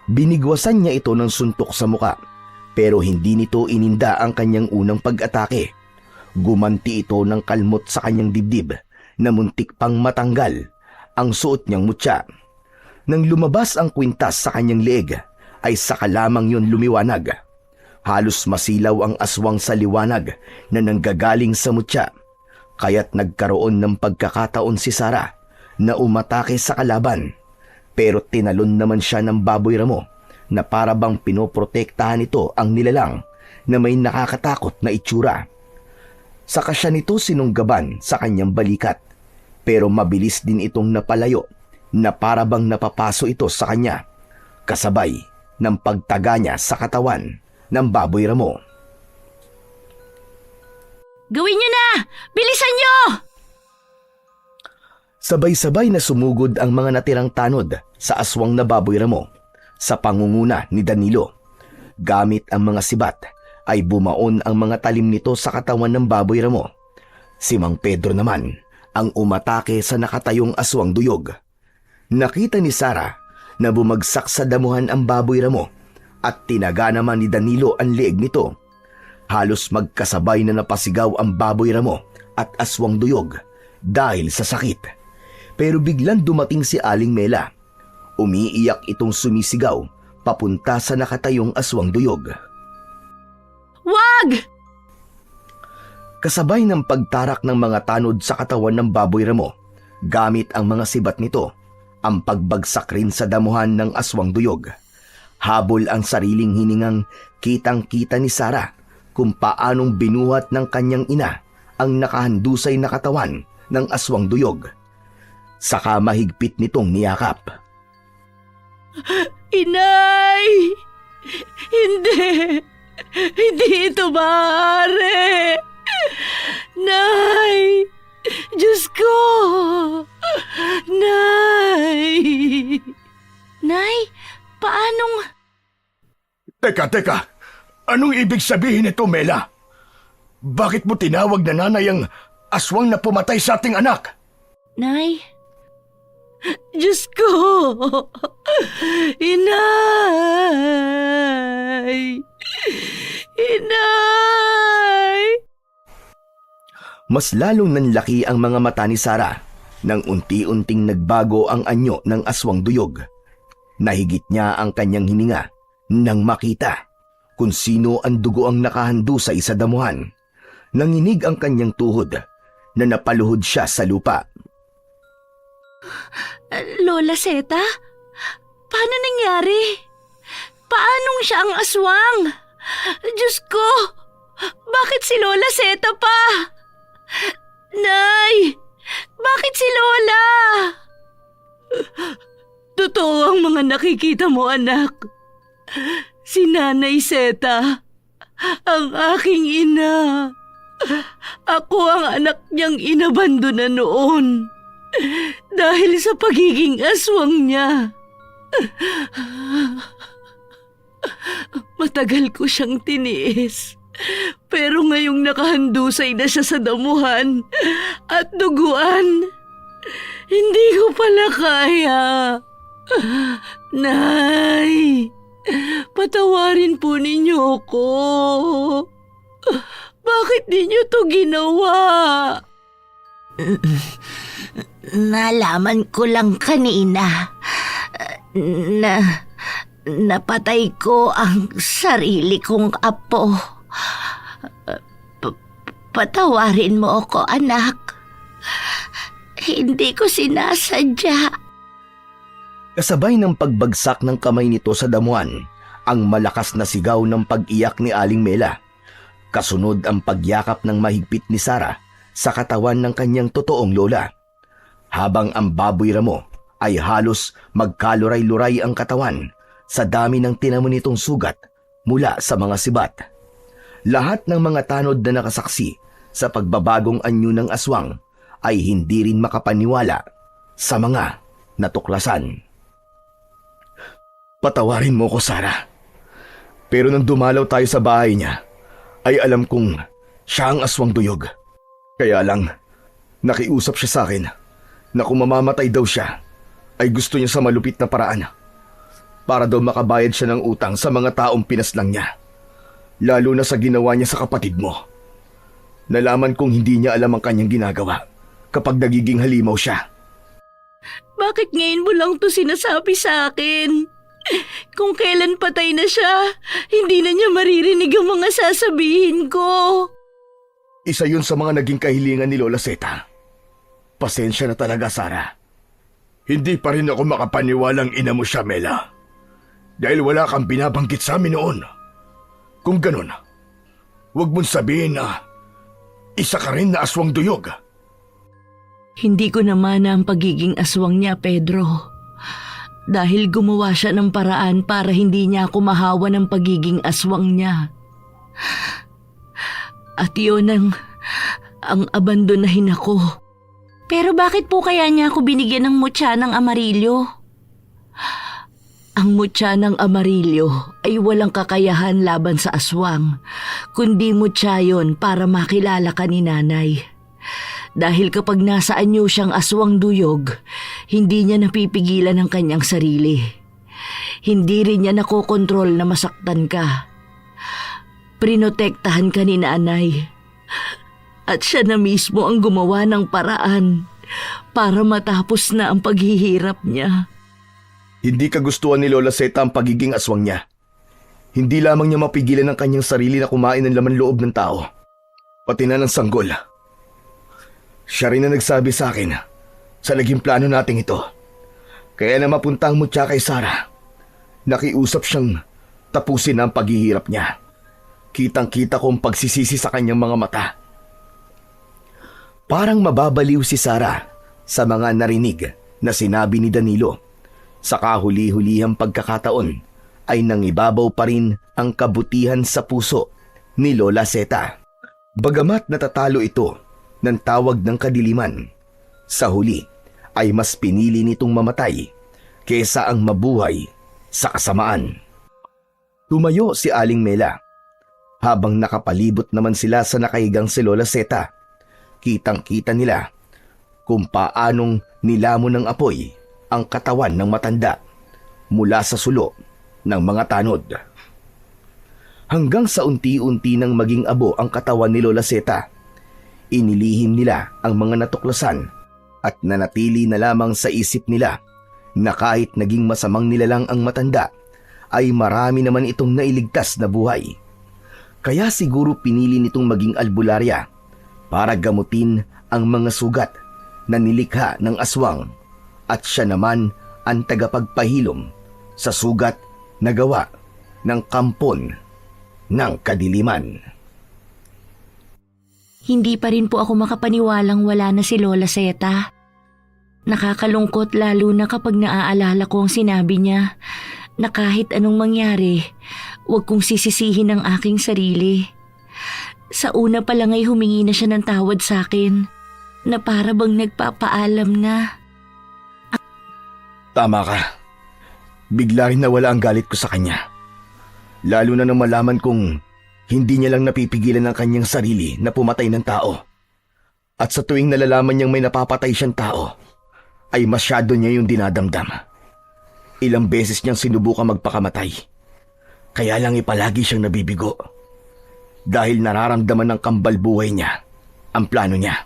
Binigwasan niya ito ng suntok sa muka pero hindi nito ininda ang kanyang unang pag-atake. Gumanti ito ng kalmot sa kanyang dibdib na muntik pang matanggal ang suot niyang mutya. Nang lumabas ang kwintas sa kanyang leeg ay saka lamang yun lumiwanag. Halos masilaw ang aswang sa liwanag na nanggagaling sa mutya. Kaya't nagkaroon ng pagkakataon si Sarah na umatake sa kalaban. Pero tinalon naman siya ng baboy ramo na para bang pinoprotektahan ito ang nilalang na may nakakatakot na itsura. Saka siya nito sinunggaban sa kanyang balikat. Pero mabilis din itong napalayo na para bang napapaso ito sa kanya. Kasabay ng pagtaga niya sa katawan ng baboy ramo. Gawin nyo na! Bilisan nyo! Sabay-sabay na sumugod ang mga natirang tanod sa aswang na baboy ramo sa pangunguna ni Danilo. Gamit ang mga sibat ay bumaon ang mga talim nito sa katawan ng baboy ramo. Si Mang Pedro naman ang umatake sa nakatayong aswang duyog. Nakita ni Sara na bumagsak sa damuhan ang baboy ramo at tinaga naman ni Danilo ang leeg nito. Halos magkasabay na napasigaw ang baboy ramo at aswang duyog dahil sa sakit. Pero biglang dumating si Aling Mela. Umiiyak itong sumisigaw papunta sa nakatayong aswang duyog. Wag! Kasabay ng pagtarak ng mga tanod sa katawan ng baboy ramo, gamit ang mga sibat nito, ang pagbagsak rin sa damuhan ng aswang duyog. Habol ang sariling hiningang kitang-kita ni Sara kung paanong binuhat ng kanyang ina ang nakahandusay na katawan ng aswang duyog. Saka mahigpit nitong niyakap. Inay! Hindi! Hindi ito maaari! Nay! Diyos ko! Nay! Nay, paanong... Teka. Anong ibig sabihin nito, Mela? Bakit mo tinawag na nanay ang aswang na pumatay sa ating anak? Nay? Diyos ko! Inay! Inay! Mas lalong nanlaki ang mga mata ni Sara nang unti-unting nagbago ang anyo ng aswang duyog. Nahigit niya ang kanyang hininga nang makita kung sino ang dugo ang nakahandusay sa damuhan. Nanginig ang kanyang tuhod na napaluhod siya sa lupa. Lola Seta? Paano nangyari? Paanong siya ang aswang? Diyos ko! Bakit si Lola Seta pa? Nay! Bakit si Lola? Totoo ang mga nakikita mo, anak. Si Nanay Seta, ang aking ina. Ako ang anak niyang inabando na noon. Dahil sa pagiging aswang niya. Matagal ko siyang tiniis. Pero ngayong nakahandusay na siya sa damuhan at duguan, hindi ko pala kaya. Nay, patawarin po ninyo ko. Bakit ninyo to ginawa? Nalaman ko lang kanina na napatay ko ang sarili kong apo. Patawarin mo ako, anak. Hindi ko sinasadya. Kasabay ng pagbagsak ng kamay nito sa damuhan, ang malakas na sigaw ng pag-iyak ni Aling Mela. Kasunod ang pagyakap ng mahigpit ni Sara sa katawan ng kanyang totoong lola. Habang ang baboy ramo ay halos magkaluray-luray ang katawan sa dami ng tinamo nitong sugat mula sa mga sibat. Lahat ng mga tanod na nakasaksi sa pagbabagong anyo ng aswang ay hindi rin makapaniwala sa mga natuklasan. Patawarin mo ko, Sara. Pero nang dumalaw tayo sa bahay niya, ay alam kong siya ang aswang duyog. Kaya lang, nakiusap siya sa akin na kung mamamatay daw siya, ay gusto niya sa malupit na paraan para daw makabayad siya ng utang sa mga taong pinaslang niya. Lalo na sa ginawa niya sa kapatid mo. Nalaman kong hindi niya alam ang kanyang ginagawa kapag nagiging halimaw siya. Bakit ngayon mo lang to sinasabi sa akin? Kung kailan patay na siya, hindi na niya maririnig ang mga sasabihin ko. Isa yun sa mga naging kahilingan ni Lola Seta. Pasensya na talaga, Sara. Hindi pa rin ako makapaniwalang ina mo siya, Mela. Dahil wala kang binabanggit sa amin noon. Kung ganun, huwag mong sabihin na isa ka rin na aswang duyog. Hindi ko naman ang pagiging aswang niya, Pedro. Dahil gumawa siya ng paraan para hindi niya ako mahawa ng pagiging aswang niya. At yun ang abandonahin ako. Pero bakit po kaya niya ako binigyan ng mutya ng amarilyo? Ang mutya ng amarilyo ay walang kakayahan laban sa aswang, kundi mutya yon para makilala ka ni nanay. Dahil kapag nasa anyo siyang aswang duyog, hindi niya napipigilan ang kanyang sarili. Hindi rin niya nakokontrol na masaktan ka. Prinotektahan ka ni nanay. At siya na mismo ang gumawa ng paraan para matapos na ang paghihirap niya. Hindi kagustuhan ni Lola Zeta ang pagiging aswang niya. Hindi lamang niya mapigilan ang kanyang sarili na kumain ng laman loob ng tao, pati na ng sanggol. Siya rin na nagsabi sa akin sa naging plano nating ito. Kaya na mapunta ang mutya kay Sarah, nakiusap siyang tapusin ang paghihirap niya. Kitang-kita ko ang pagsisisi sa kanyang mga mata. Parang mababaliw si Sarah sa mga narinig na sinabi ni Danilo. Sa kahuli-hulihang pagkakataon ay nangibabaw pa rin ang kabutihan sa puso ni Lola Zeta. Bagamat natatalo ito ng tawag ng kadiliman, sa huli ay mas pinili nitong mamatay kesa ang mabuhay sa kasamaan. Tumayo si Aling Mela. Habang nakapalibot naman sila sa nakahigang si Lola Zeta, kitang-kita nila kung paanong nilamon ng apoy ang katawan ng matanda mula sa sulo ng mga tanod. Hanggang sa unti-unti nang maging abo ang katawan ni Lola Zeta, inilihim nila ang mga natuklasan at nanatili na lamang sa isip nila na kahit naging masamang nilalang ang matanda, ay marami naman itong nailigtas na buhay. Kaya siguro pinili nitong maging albularya para gamutin ang mga sugat na nilikha ng aswang, at siya naman ang tagapagpahilom sa sugat na gawa ng kampon ng kadiliman. Hindi pa rin po ako makapaniwalang wala na si Lola Zeta. Nakakalungkot lalo na kapag naaalala ko ang sinabi niya na kahit anong mangyari, huwag kong sisisihin ang aking sarili. Sa una pa lang ay humingi na siya ng tawad sa akin na para bang nagpapaalam na. Tama ka. Bigla rin nawala ang galit ko sa kanya. Lalo na nang malaman kong hindi niya lang napipigilan ang kanyang sarili na pumatay ng tao. At sa tuwing nalalaman niyang may napapatay siyang tao, ay masyado niya yung dinadamdam. Ilang beses niyang sinubukan magpakamatay. Kaya lang ipalagi siyang nabibigo. Dahil nararamdaman ng kambal buhay niya ang plano niya.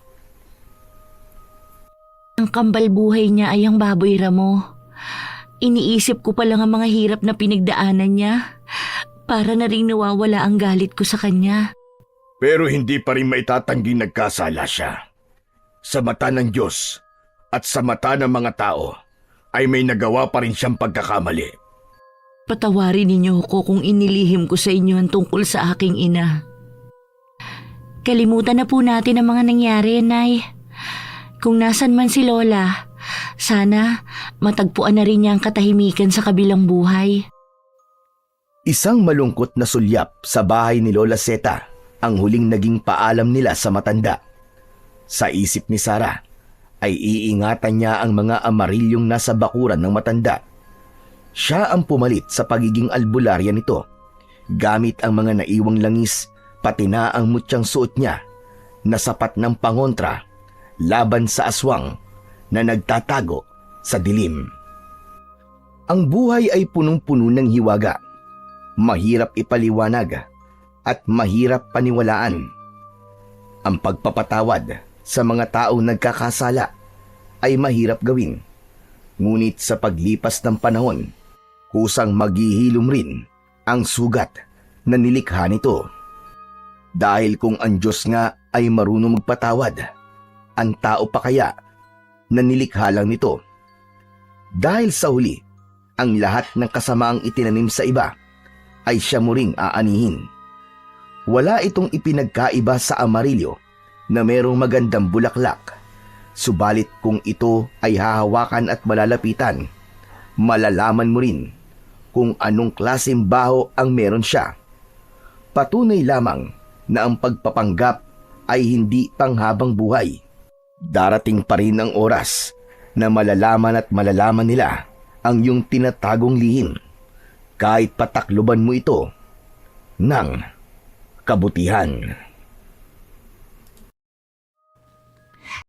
Ang kambal buhay niya ay ang baboy Ramo. Iniisip ko pa lang ang mga hirap na pinagdaanan niya para na rin nawawala ang galit ko sa kanya. Pero hindi pa rin maitatanggi nagkasala siya. Sa mata ng Diyos at sa mata ng mga tao ay may nagawa pa rin siyang pagkakamali. Patawarin ninyo ko kung inilihim ko sa inyo ang tungkol sa aking ina. Kalimutan na po natin ang mga nangyari, Nay. Kung nasan man si Lola, sana matagpuan na rin niya ang katahimikan sa kabilang buhay. Isang malungkot na sulyap sa bahay ni Lola Zeta ang huling naging paalam nila sa matanda. Sa isip ni Sarah ay iingatan niya ang mga amarilyong nasa bakuran ng matanda. Siya ang pumalit sa pagiging albularya nito, gamit ang mga naiwang langis pati na ang mutyang suot niya na sapat ng pangontra laban sa aswang na nagtatago sa dilim. Ang buhay ay punong-puno ng hiwaga, mahirap ipaliwanag at mahirap paniwalaan. Ang pagpapatawad sa mga taong nagkakasala ay mahirap gawin, ngunit sa paglipas ng panahon, kusang maghihilom rin ang sugat na nilikha nito. Dahil kung ang Diyos nga ay marunong magpatawad, ang tao pa kaya na nilikha lang nito? Dahil sa huli, ang lahat ng kasamaang itinanim sa iba ay siya mo ring aanihin. Wala itong ipinagkaiba sa amarilyo na merong magandang bulaklak. Subalit kung ito ay hahawakan at malalapitan, malalaman mo rin kung anong klaseng baho ang meron siya. Patunay lamang na ang pagpapanggap ay hindi panghabang buhay. Darating pa rin ang oras na malalaman at malalaman nila ang iyong tinatagong lihim kahit patakluban mo ito ng kabutihan.